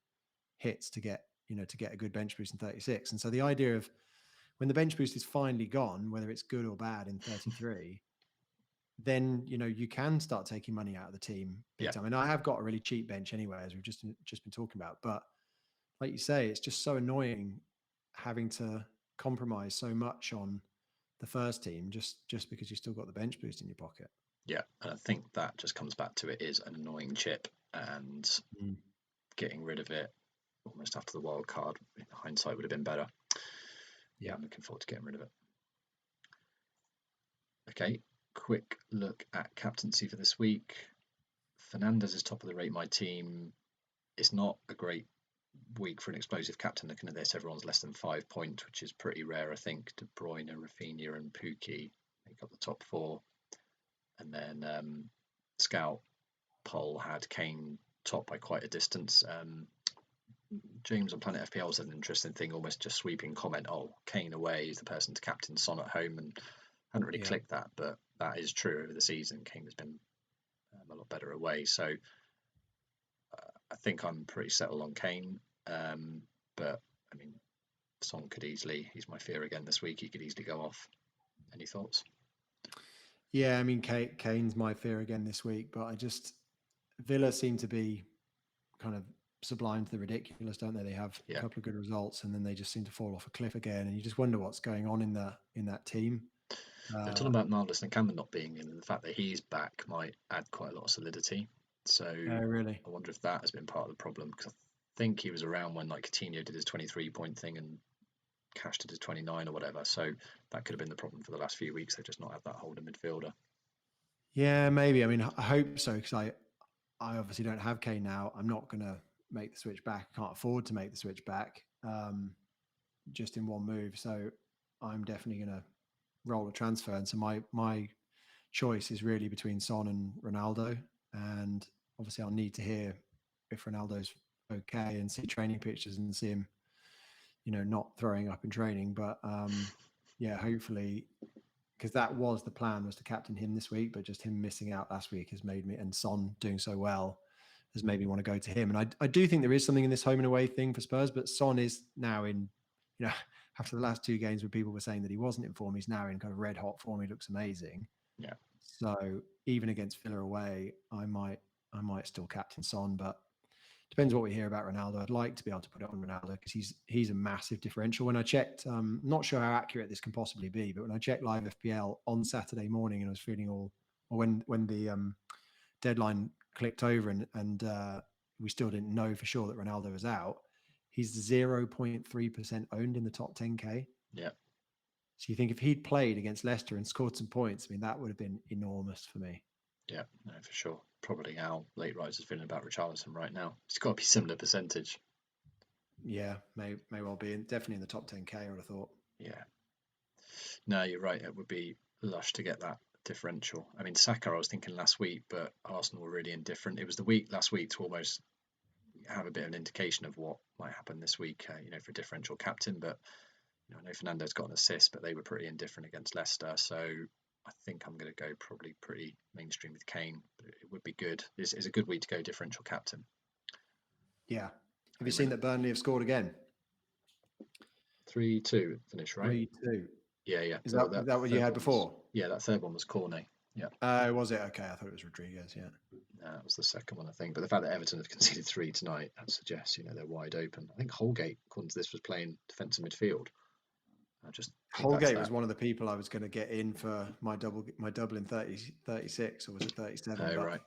hits to get a good bench boost in 36. And so the idea of when the bench boost is finally gone, whether it's good or bad in 33, then you can start taking money out of the team big time. And I have got a really cheap bench anyway, as we've just been talking about. But like you say, it's just so annoying having to compromise so much on the first team just because you still got the bench boost in your pocket. Yeah, and I think that just comes back to it is an annoying chip, and getting rid of it almost after the wild card, in hindsight, would have been better. Yeah, I'm looking forward to getting rid of it. Okay, quick look at captaincy for this week. Fernandez is top of the rate. My team. It's not a great week for an explosive captain. Looking at this, everyone's less than 5 points, which is pretty rare. I think De Bruyne, Rafinha and Pukki make up the top 4. And then Scout poll had Kane top by quite a distance. James on Planet FPL said an interesting thing, almost just sweeping comment, Kane away is the person to captain, Son at home, and I hadn't really clicked that, but that is true over the season. Kane has been a lot better away, so I think I'm pretty settled on Kane, but I mean, Son could easily, he's my fear again this week, he could easily go off. Any thoughts? Yeah, I mean, Kane's my fear again this week, but Villa seem to be kind of sublime to the ridiculous, don't they? They have a couple of good results, and then they just seem to fall off a cliff again, and you just wonder what's going on in that team. They're talking about Marvelous and Cameron not being in, and the fact that he's back might add quite a lot of solidity. So really? I wonder if that has been part of the problem, because I think he was around when like Coutinho did his 23-point thing and Cash did his 29 or whatever. So that could have been the problem for the last few weeks. They've just not had that holding midfielder. Yeah, maybe. I mean, I hope so, because I obviously don't have Kane now. I'm not going to make the switch back. I can't afford to make the switch back just in one move. So I'm definitely going to roll a transfer. And so my choice is really between Son and Ronaldo. And obviously I'll need to hear if Ronaldo's okay and see training pictures and see him, not throwing up in training. But hopefully, because that was the plan, was to captain him this week, but just him missing out last week has made me, and Son doing so well has made me want to go to him. And I do think there is something in this home and away thing for Spurs, but Son is now in, after the last 2 games where people were saying that he wasn't in form, he's now in kind of red hot form. He looks amazing. Yeah. So even against Villa away, I might still captain Son, but depends what we hear about Ronaldo. I'd like to be able to put it on Ronaldo because he's a massive differential. When I checked, not sure how accurate this can possibly be, but when I checked live FPL on Saturday morning and I was feeling or when the deadline clicked over and we still didn't know for sure that Ronaldo was out, he's 0.3% owned in the top 10K. Yeah. So you think if he'd played against Leicester and scored some points, I mean, that would have been enormous for me. Yeah, no, for sure. Probably how late risers feeling about Richarlison right now. It's got to be similar percentage. Yeah, may well be. Definitely in the top 10K, I would have thought. Yeah. No, you're right. It would be lush to get that differential. I mean, Saka, I was thinking last week, but Arsenal were really indifferent. It was the week last week to almost have a bit of an indication of what might happen this week, for a differential captain. But I know Fernando's got an assist, but they were pretty indifferent against Leicester. So I think I'm going to go probably pretty mainstream with Kane. But it would be good. It's a good week to go differential captain. Yeah. Have you seen that Burnley have scored again? 3-2 finish, right? 3-2. Yeah. Is that what you had before? Yeah, that third one was Cornet. Yeah. Was it? Okay, I thought it was Rodriguez. Yeah. No, that was the second one, I think. But the fact that Everton have conceded 3 tonight, that suggests they're wide open. I think Holgate, according to this, was playing defensive midfield. Holgate was one of the people I was going to get in for my double in 36, or was it 37? Oh, but right.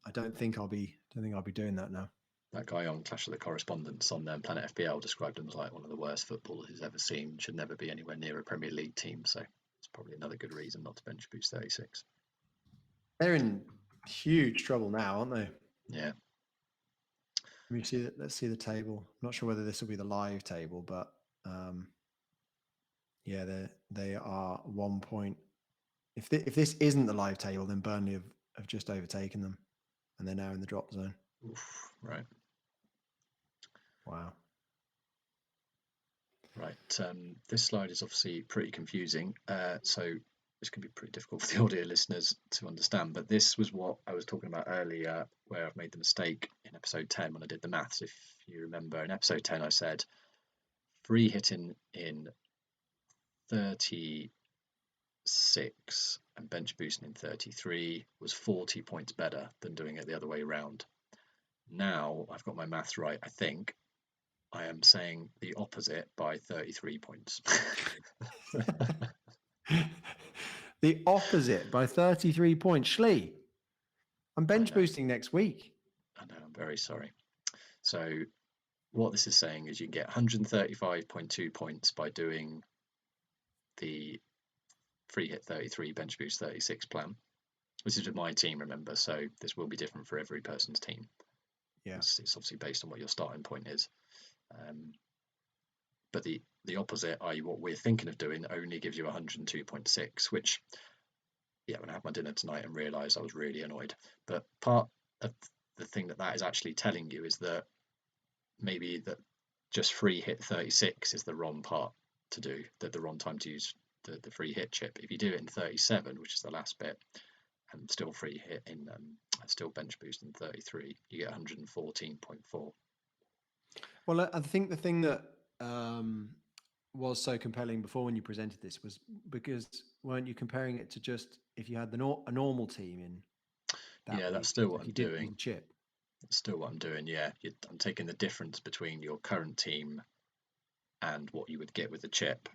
I don't think I'll be doing that now. That guy on Clash of the Correspondents on Planet FPL described him as like one of the worst footballers he's ever seen. Should never be anywhere near a Premier League team. So it's probably another good reason not to bench boost 36. They're in huge trouble now, aren't they? Yeah. Let's see the table. I'm not sure whether this will be the live table, but yeah, they are 1 point. If this isn't the live table, then Burnley have just overtaken them, and they're now in the drop zone. Oof, right. Wow. Right. This slide is obviously pretty confusing. So it's going to be pretty difficult for the audio listeners to understand. But this was what I was talking about earlier, where I've made the mistake in episode 10 when I did the maths. If you remember, in episode 10, I said free hitting in 36 and bench boosting in 33 was 40 points better than doing it the other way around. Now I've got my maths right, I think. I am saying the opposite by 33 points. The opposite by 33 points. Shlee, I'm bench boosting next week. I know, I'm very sorry. So what this is saying is you can get 135.2 points by doing the free hit 33, bench boost 36 plan. This is with my team, remember, so this will be different for every person's team. Yeah, it's obviously based on what your starting point is. But the opposite, i.e. what we're thinking of doing, only gives you 102.6, which, when I had my dinner tonight and realised I was really annoyed. But part of the thing that is actually telling you is that maybe that just free hit 36 is the wrong part to do, the wrong time to use the free hit chip. If you do it in 37, which is the last bit, and still free hit in still bench boost in 33, you get 114.4. Well, I think the thing that was so compelling before when you presented this was because weren't you comparing it to just if you had a normal team in that week, that's still what I'm doing. Chip. That's still what I'm doing. I'm taking the difference between your current team and what you would get with the chip.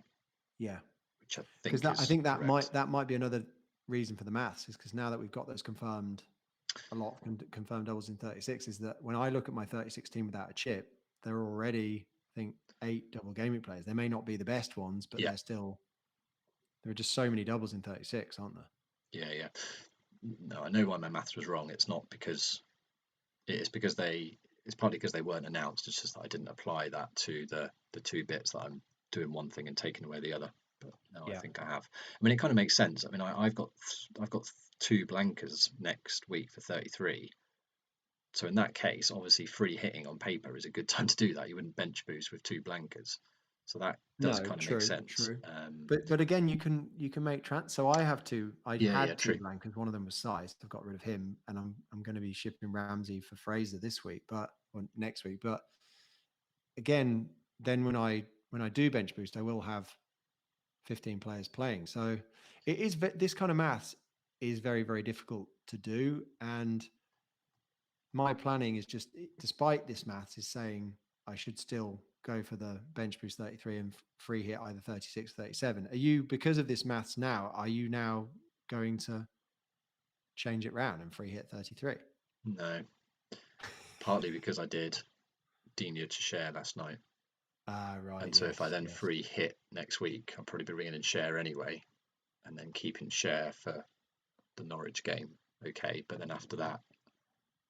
Yeah, which I think that might be another reason for the maths, is because now that we've got those confirmed doubles in 36, is that when I look at my 36 team without a chip, there are already, I think, 8 double Gameweek players. They may not be the best ones, but there are just so many doubles in 36, aren't there? Yeah. No, I know why my maths was wrong. It's not because it's partly because they weren't announced. It's just that I didn't apply that to the 2 bits that I'm doing one thing and taking away the other. But no, I think I have. I mean, it kind of makes sense. I mean, I've got 2 blankers next week for 33. So in that case, obviously free hitting on paper is a good time to do that. You wouldn't bench boost with 2 blankers. So that does kind of make sense. True. But again, you can make So I have 2. I had 2 blankers. One of them was sized. I've got rid of him, and I'm going to be shipping Ramsey for Fraser this week, or next week. But again, then when I when I do bench boost, I will have 15 players playing. So it is, this kind of maths is very, very difficult to do. And my planning is just, despite this maths, is saying I should still go for the bench boost 33 and free hit either 36, 37. Are you, because of this maths now, are you now going to change it round and free hit 33? No, partly because I did Dina to share last night. Right. And so if I then free hit next week, I'll probably be ringing in share anyway, and then keeping share for the Norwich game. Okay, but then after that,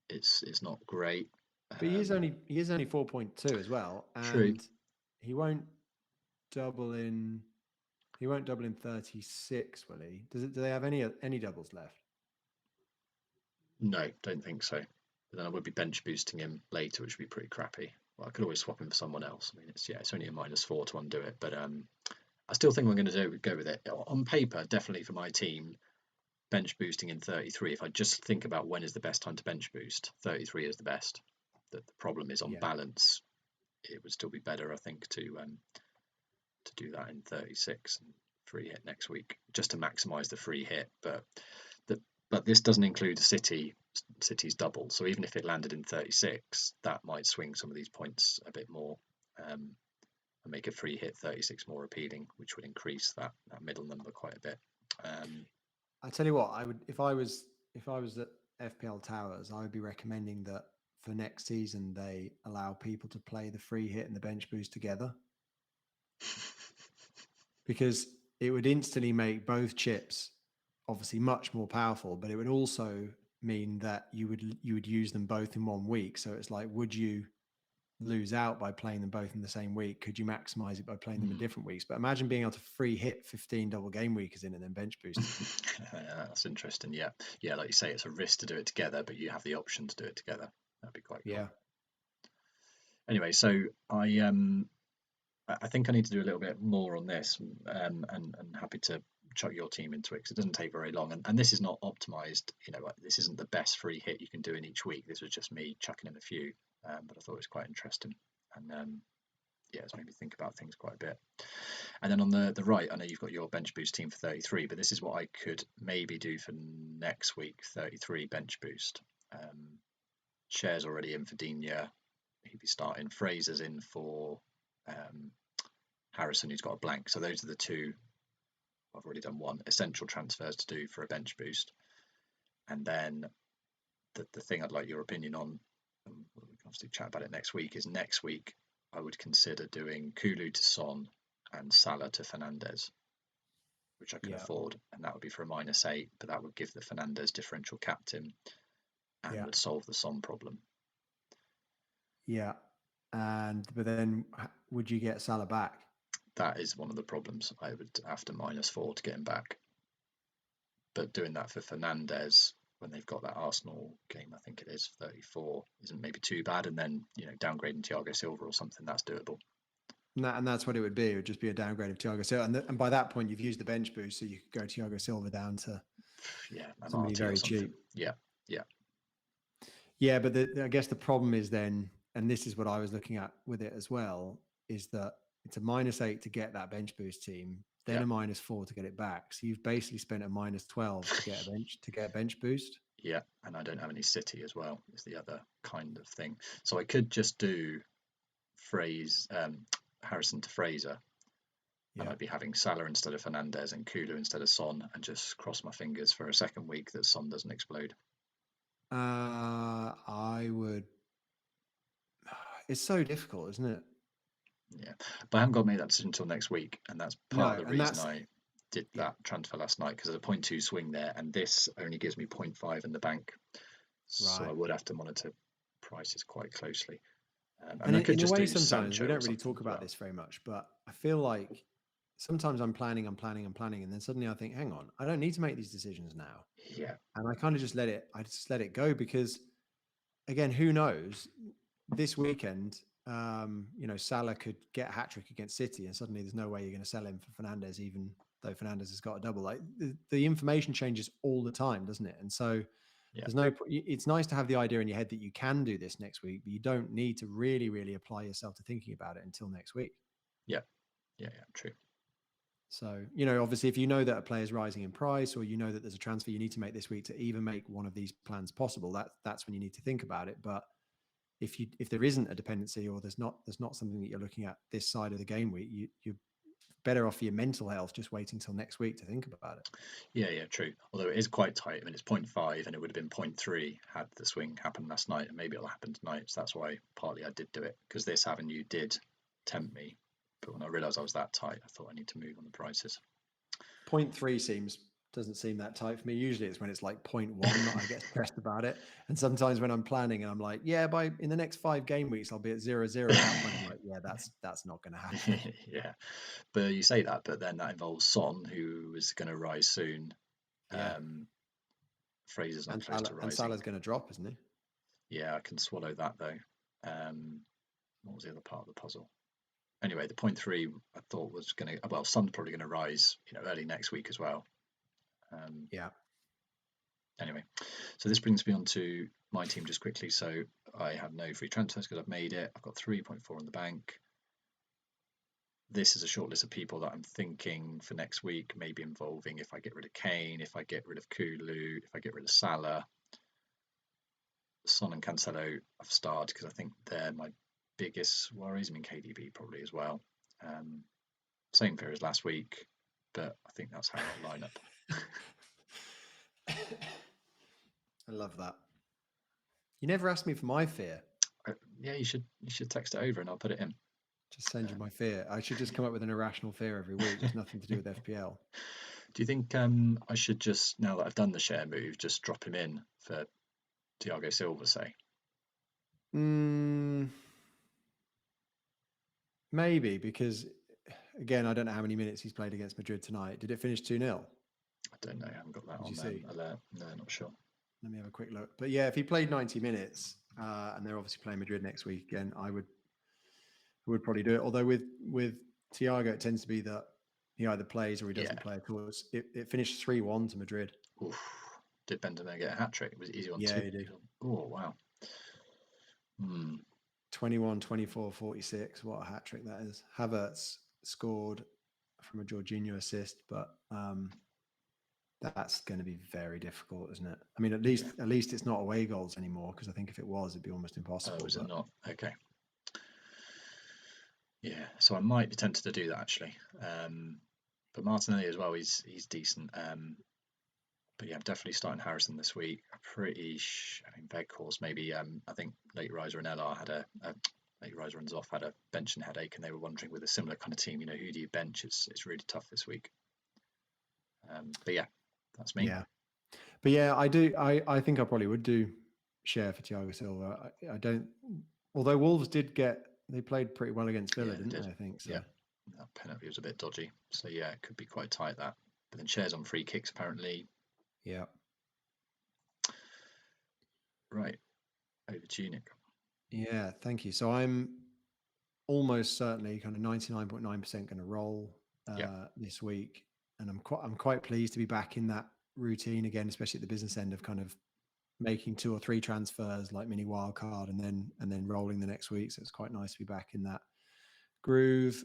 it's not great. But he is only 4.2 as well, and true. he won't double in. He won't double in 36, will he? Do they have any doubles left? No, don't think so. But then I would be bench boosting him later, which would be pretty crappy. Well, I could always swap him for someone else. I mean, it's only a -4 to undo it, but I still think we're going to go with it. On paper, definitely for my team, bench boosting in 33. If I just think about when is the best time to bench boost, 33 is the best. The problem is on balance, it would still be better, I think, to do that in 36 and free hit next week, just to maximise the free hit. But this doesn't include City's double. So even if it landed in 36, that might swing some of these points a bit more, and make a free hit 36 more appealing, which would increase that middle number quite a bit. I tell you what, I would, if I was at FPL Towers, I would be recommending that for next season they allow people to play the free hit and the bench boost together, because it would instantly make both chips obviously much more powerful, but it would also mean that you would use them both in 1 week. So it's like, would you lose out by playing them both in the same week? Could you maximize it by playing them in different weeks? But imagine being able to free hit 15 double game weekers in and then bench boost. That's interesting. Yeah, like you say, it's a risk to do it together, but you have the option to do it together. That'd be quite cool. Yeah. Anyway, so I think I need to do a little bit more on this, and happy to chuck your team into it because it doesn't take very long. And this is not optimized. This isn't the best free hit you can do in each week. This was just me chucking in a few, but I thought it was quite interesting. And it's made me think about things quite a bit. And then on the right, I know you've got your bench boost team for 33, but this is what I could maybe do for next week: 33 bench boost. Shares already in for Dina. He'd be starting. Fraser's in for Harrison, who's got a blank. So those are the two. I've already done one essential transfers to do for a bench boost. And then the thing I'd like your opinion on, and we can obviously chat about it next week, is next week I would consider doing Kulu to Son and Salah to Fernandes, which I can afford, and that would be for a -8, but that would give the Fernandes differential captain and would solve the Son problem. Yeah, but then would you get Salah back? That is one of the problems. I would have to -4 to get him back. But doing that for Fernandes when they've got that Arsenal game, I think it is 34, isn't maybe too bad. And then downgrading Thiago Silva or something, that's doable. And that's what it would be. It would just be a downgrade of Thiago Silva, and by that point you've used the bench boost, so you could go Thiago Silva down to somebody very cheap. Yeah, but I guess the problem is then, and this is what I was looking at with it as well, is that it's a -8 to get that bench boost team, then a -4 to get it back. So you've basically spent a -12 to get a bench boost. Yeah, and I don't have any City as well, is the other kind of thing. So I could just do Harrison to Fraser. And I'd be having Salah instead of Fernandes and Kulu instead of Son, and just cross my fingers for a second week that Son doesn't explode. I would. It's so difficult, isn't it? Yeah, but I haven't got to make that decision until next week, and that's part of the reason I did that transfer last night, because there's a 0.2 swing there, and this only gives me 0.5 in the bank, so I would have to monitor prices quite closely. And I could in just a way, sometimes we don't really talk about this very much, but I feel like sometimes I'm planning, and then suddenly I think, hang on, I don't need to make these decisions now. Yeah, and I kind of just let it go, because again, who knows? This weekend, Salah could get a hat-trick against City, and suddenly there's no way you're going to sell him for Fernandes, even though Fernandes has got a double. Like the information changes all the time, doesn't it? And so there's no. It's nice to have the idea in your head that you can do this next week, but you don't need to really, really apply yourself to thinking about it until next week. Yeah, true. So, you know, obviously, if you know that a player is rising in price, or you know that there's a transfer you need to make this week to even make one of these plans possible, that's when you need to think about it. But if there isn't a dependency, or there's not something that you're looking at this side of the game week, you're better off for your mental health just waiting till next week to think about it. Yeah, true. Although it is quite tight. I mean, it's 0.5 and it would have been 0.3 had the swing happened last night, and maybe it'll happen tonight. So that's why partly I did do it, because this avenue did tempt me. But when I realised I was that tight, I thought I need to move on the prices. 0.3 doesn't seem that tight for me. Usually it's when it's like 0.1 that I get stressed about it. And sometimes when I'm planning and I'm like, yeah, in the next 5 game weeks, I'll be at 0-0. At that point, I'm like, yeah, that's not going to happen. Yeah, but you say that, but then that involves Son, who is going to rise soon. Yeah. Fraser's not close to rising. And Salah's going to drop, isn't he? Yeah, I can swallow that though. What was the other part of the puzzle? Anyway, the 0.3 I thought was going to, well, Son's probably going to rise, early next week as well. Yeah. Anyway, so this brings me on to my team just quickly. So I have no free transfers because I've made it. I've got 3.4 in the bank. This is a short list of people that I'm thinking for next week, maybe involving if I get rid of Kane, if I get rid of Kulu, if I get rid of Salah. Son and Cancelo I've started because I think they're my biggest worries. I mean, KDB probably as well. Same fear as last week, but I think that's how I'll line up. I love that. You never asked me for my fear. Yeah, you should text it over and I'll put it in. Just send you my fear. I should just come up with an irrational fear every week. There's nothing to do with FPL. Do you think I should just, now that I've done the share move, just drop him in for Thiago Silva, say? Maybe, because again, I don't know how many minutes he's played against Madrid tonight. Did it finish 2-0? I don't know. I haven't got that on alert. No, not sure. Let me have a quick look. But yeah, if he played 90 minutes, and they're obviously playing Madrid next week again, I would probably do it. Although with Thiago, it tends to be that he either plays or he doesn't play at all. It finished 3-1 to Madrid. Oof. Did Benzema get a hat-trick? It was easy on 2. Yeah, he did. Oh, wow. 21, 24, 46. What a hat-trick that is. Havertz scored from a Jorginho assist, but that's going to be very difficult, isn't it? I mean, at least it's not away goals anymore, because I think if it was, it'd be almost impossible. Oh, is it not? Okay. Yeah, so I might be tempted to do that actually. But Martinelli as well, he's decent. But yeah, I'm definitely starting Harrison this week. I mean, Veghorst maybe. I think Late Riser and LR had Late Riser and Zoff had a benching headache, and they were wondering with a similar kind of team, who do you bench? It's really tough this week. But yeah, that's me. Yeah, but yeah, I do. I think I probably would do share for Thiago Silva. I don't. Although Wolves they played pretty well against Villa, didn't they? I think so. Yeah, that penalty was a bit dodgy. So yeah, it could be quite tight that. But then shares on free kicks apparently. Yeah. Right. Over to you, Nick. Yeah, thank you. So I'm almost certainly kind of 99.9% going to roll this week, and I'm quite pleased to be back in that routine again, especially at the business end of kind of making 2 or 3 transfers like mini wildcard and then rolling the next week. So it's quite nice to be back in that groove.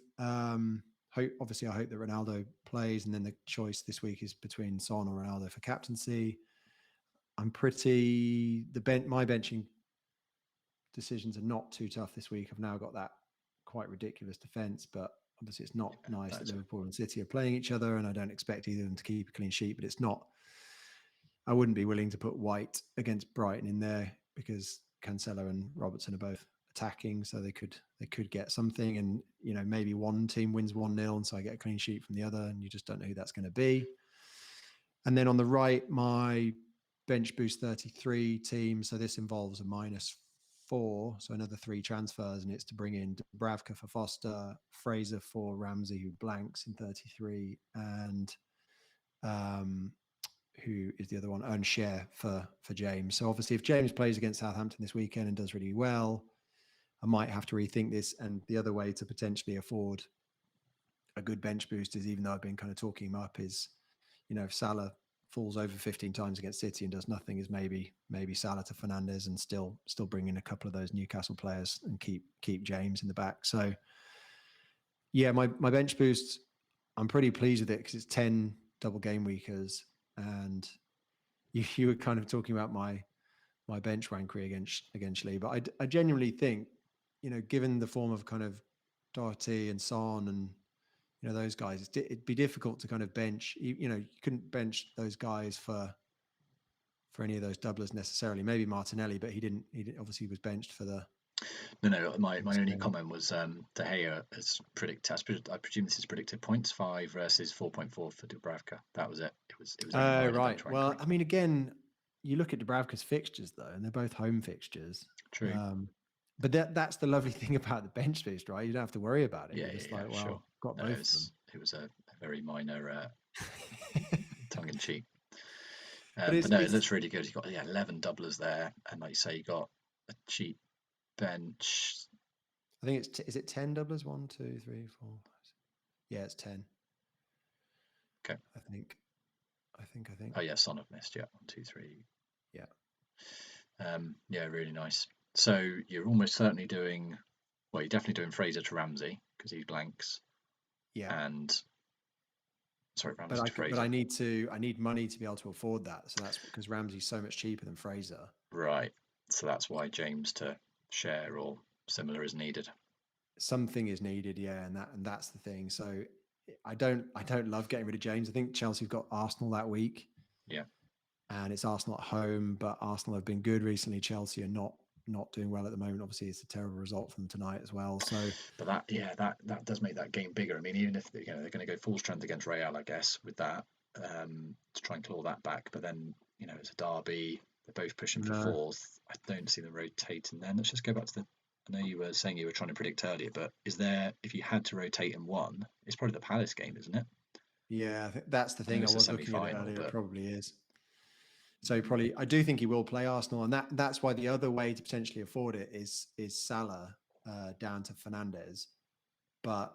Obviously, I hope that Ronaldo plays, and then the choice this week is between Son or Ronaldo for captaincy. My benching decisions are not too tough this week. I've now got that quite ridiculous defense, but obviously it's not nice that Liverpool and City are playing each other, and I don't expect either of them to keep a clean sheet, but it's not. I wouldn't be willing to put White against Brighton in there, because Cancelo and Robertson are both attacking, so they could get something, and maybe one team wins 1-0, and so I get a clean sheet from the other, and you just don't know who that's going to be. And then on the right, my bench boost 33 team, so this involves a -4, so another 3 transfers, and it's to bring in Dubravka for Foster, Fraser for Ramsey, who blanks in 33, and who is the other one? And Share for James. So obviously, if James plays against Southampton this weekend and does really well, I might have to rethink this. And the other way to potentially afford a good bench boost is, even though I've been kind of talking him up, is if Salah falls over 15 times against City and does nothing, is maybe Salah to Fernandes and still bring in a couple of those Newcastle players and keep James in the back. So Yeah, my bench boost, I'm pretty pleased with it because it's 10 double game weekers, and you were kind of talking about my bench wankery against Shlee, but I genuinely think, given the form of kind of Doherty and Son and those guys, it'd be difficult to kind of bench. You couldn't bench those guys for any of those doublers necessarily. Maybe Martinelli, but he didn't. He obviously was benched for the. No. My only comment was De Gea has predicted. I presume this is predicted points 5 versus 4.4 for Dubravka. That was it. It was. Right. Well, I mean, again, you look at Dubravka's fixtures though, and they're both home fixtures. True. But that's the lovely thing about the bench boost, right? You don't have to worry about it. Yeah, You're just sure. Got both of them. It was a very minor tongue in cheek. But no, it looks really good. You've got 11 doublers there, and like you say, you got a cheap bench. I think is it 10 doublers? 1, 2, 3, 4, 5, 6. Yeah, it's 10. Okay. I think. Oh yeah, Son have missed. Yeah, 1, 2, 3. Yeah. Yeah, really nice. So you're almost certainly doing. Well, you're definitely doing Fraser to Ramsey because he blanks. Yeah. And sorry, Ramsey to Fraser. But I need money to be able to afford that. So that's because Ramsey's so much cheaper than Fraser. Right. So that's why James to share or similar is needed. Something is needed, yeah, and that's the thing. So I don't love getting rid of James. I think Chelsea have got Arsenal that week. Yeah. And it's Arsenal at home, but Arsenal have been good recently. Chelsea are not doing well at the moment. Obviously, it's a terrible result from tonight as well. So, but that does make that game bigger. I mean, even if they're going to go full strength against Real, I guess, with that to try and claw that back. But then it's a derby. They're both pushing for fourth. I don't see them rotating. Then let's just go back to the. I know you were saying you were trying to predict earlier, but is there, if you had to rotate in one, it's probably the Palace game, isn't it? Yeah, I think that's the thing. I was looking at it earlier. It probably is. So I do think he will play Arsenal, and that's why the other way to potentially afford it is Salah down to Fernandes. But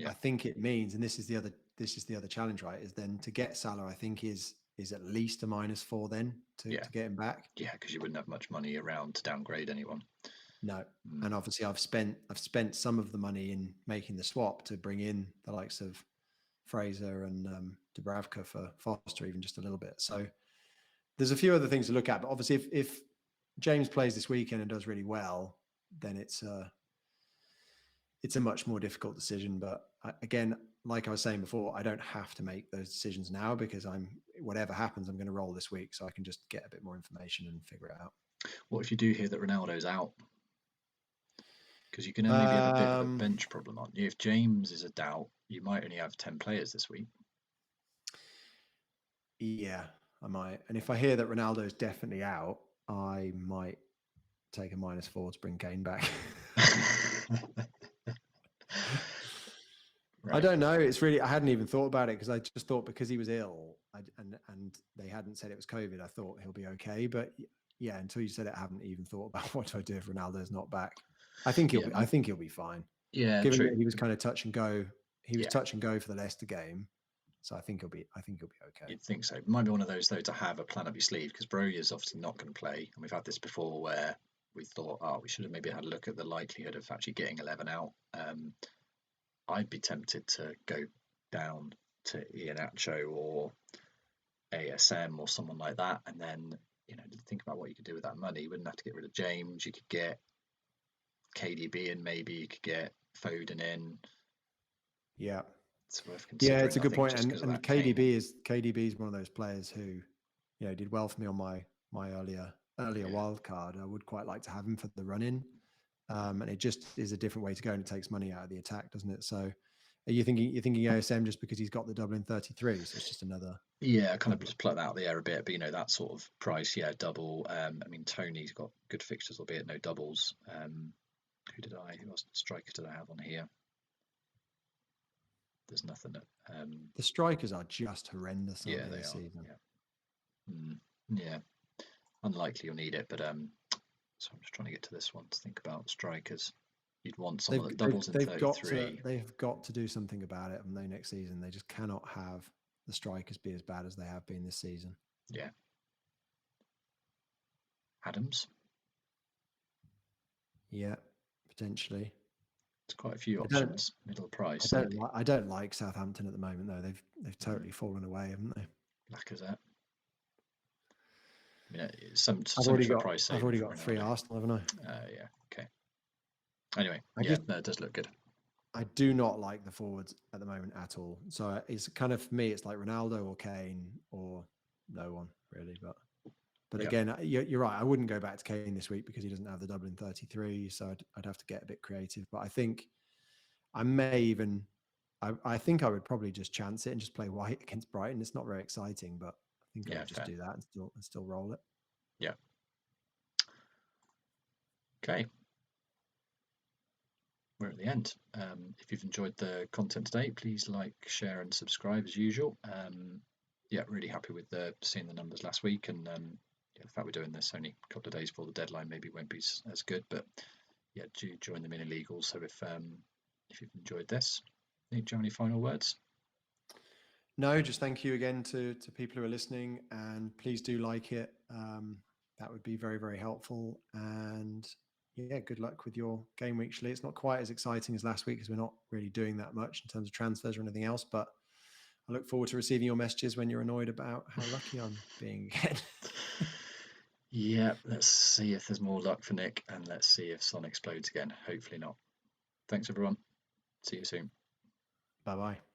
I think it means, and this is the other challenge, right? Is then to get Salah, I think is at least a -4 then to get him back. Yeah, because you wouldn't have much money around to downgrade anyone. No, and obviously I've spent some of the money in making the swap to bring in the likes of Fraser and Dubravka for Foster, even just a little bit. So there's a few other things to look at, but obviously if James plays this weekend and does really well, then it's a much more difficult decision. But again, like I was saying before, I don't have to make those decisions now because whatever happens, I'm going to roll this week, so I can just get a bit more information and figure it out. What if you do hear that Ronaldo's out? Because you can only have a bit of a bench problem, aren't you? If James is a doubt, you might only have 10 players this week. Yeah, I might. And if I hear that Ronaldo is definitely out, I might take a -4 to bring Kane back. Right. I don't know. It's really, I hadn't even thought about it because I just thought because he was ill and they hadn't said it was COVID, I thought he'll be okay. But yeah, until you said it, I haven't even thought about what do I do if Ronaldo's not back. I think he'll be fine. Yeah, given true. That he was kind of touch and go. He was touch and go for the Leicester game, so I think he'll be okay. You'd think so. It might be one of those though to have a plan up your sleeve because Broly's obviously not going to play, and we've had this before where we thought, we should have maybe had a look at the likelihood of actually getting 11 out. I'd be tempted to go down to Iheanacho or ASM or someone like that, and then think about what you could do with that money. You wouldn't have to get rid of James. You could get KDB in, maybe you could get Foden in. Yeah, it's worth considering. Yeah, it's a good point. And KDB is one of those players who, did well for me on my earlier wild card. I would quite like to have him for the run in. And it just is a different way to go, and it takes money out of the attack, doesn't it? So, you're thinking ASM just because he's got the Dublin 33, so it's just another. Yeah, kind of just pluck that out of the air a bit, but that sort of price, double. I mean, Tony's got good fixtures, albeit no doubles. Who else striker did I have on here? There's nothing. The strikers are just horrendous. Yeah, they this are. Season. Yeah, unlikely you'll need it, but so I'm just trying to get to this one to think about strikers. You'd want someone that doubles in 33. They've got to do something about it, and next season they just cannot have the strikers be as bad as they have been this season. Yeah. Adams. Yeah, potentially. It's quite a few options, middle price. I don't like Southampton at the moment though. They've totally fallen away, haven't they? Lacazette. Yeah, I've already got 3 Arsenal, haven't I? Yeah. Okay. Anyway, it does look good. I do not like the forwards at the moment at all. So it's kind of, for me, it's like Ronaldo or Kane or no one really. But again, you're right. I wouldn't go back to Kane this week because he doesn't have the Dublin 33. So I'd have to get a bit creative. But I think I may even, I think I would probably just chance it and just play White against Brighton. It's not very exciting, but I think I would just do that and still roll it. Yeah. Okay. We're at the end. If you've enjoyed the content today, please like, share, and subscribe as usual. Really happy with seeing the numbers last week, and the fact we're doing this only a couple of days before the deadline maybe won't be as good. But do join the mini league also if you've enjoyed this. Do you have any final words? No, just thank you again to people who are listening, and please do like it. That would be very, very helpful. And good luck with your game week, Shlee. It's not quite as exciting as last week because we're not really doing that much in terms of transfers or anything else, but I look forward to receiving your messages when you're annoyed about how lucky I'm being again. Let's see if there's more luck for Nick, and let's see if Son explodes again. Hopefully not. Thanks, everyone. See you soon. Bye-bye.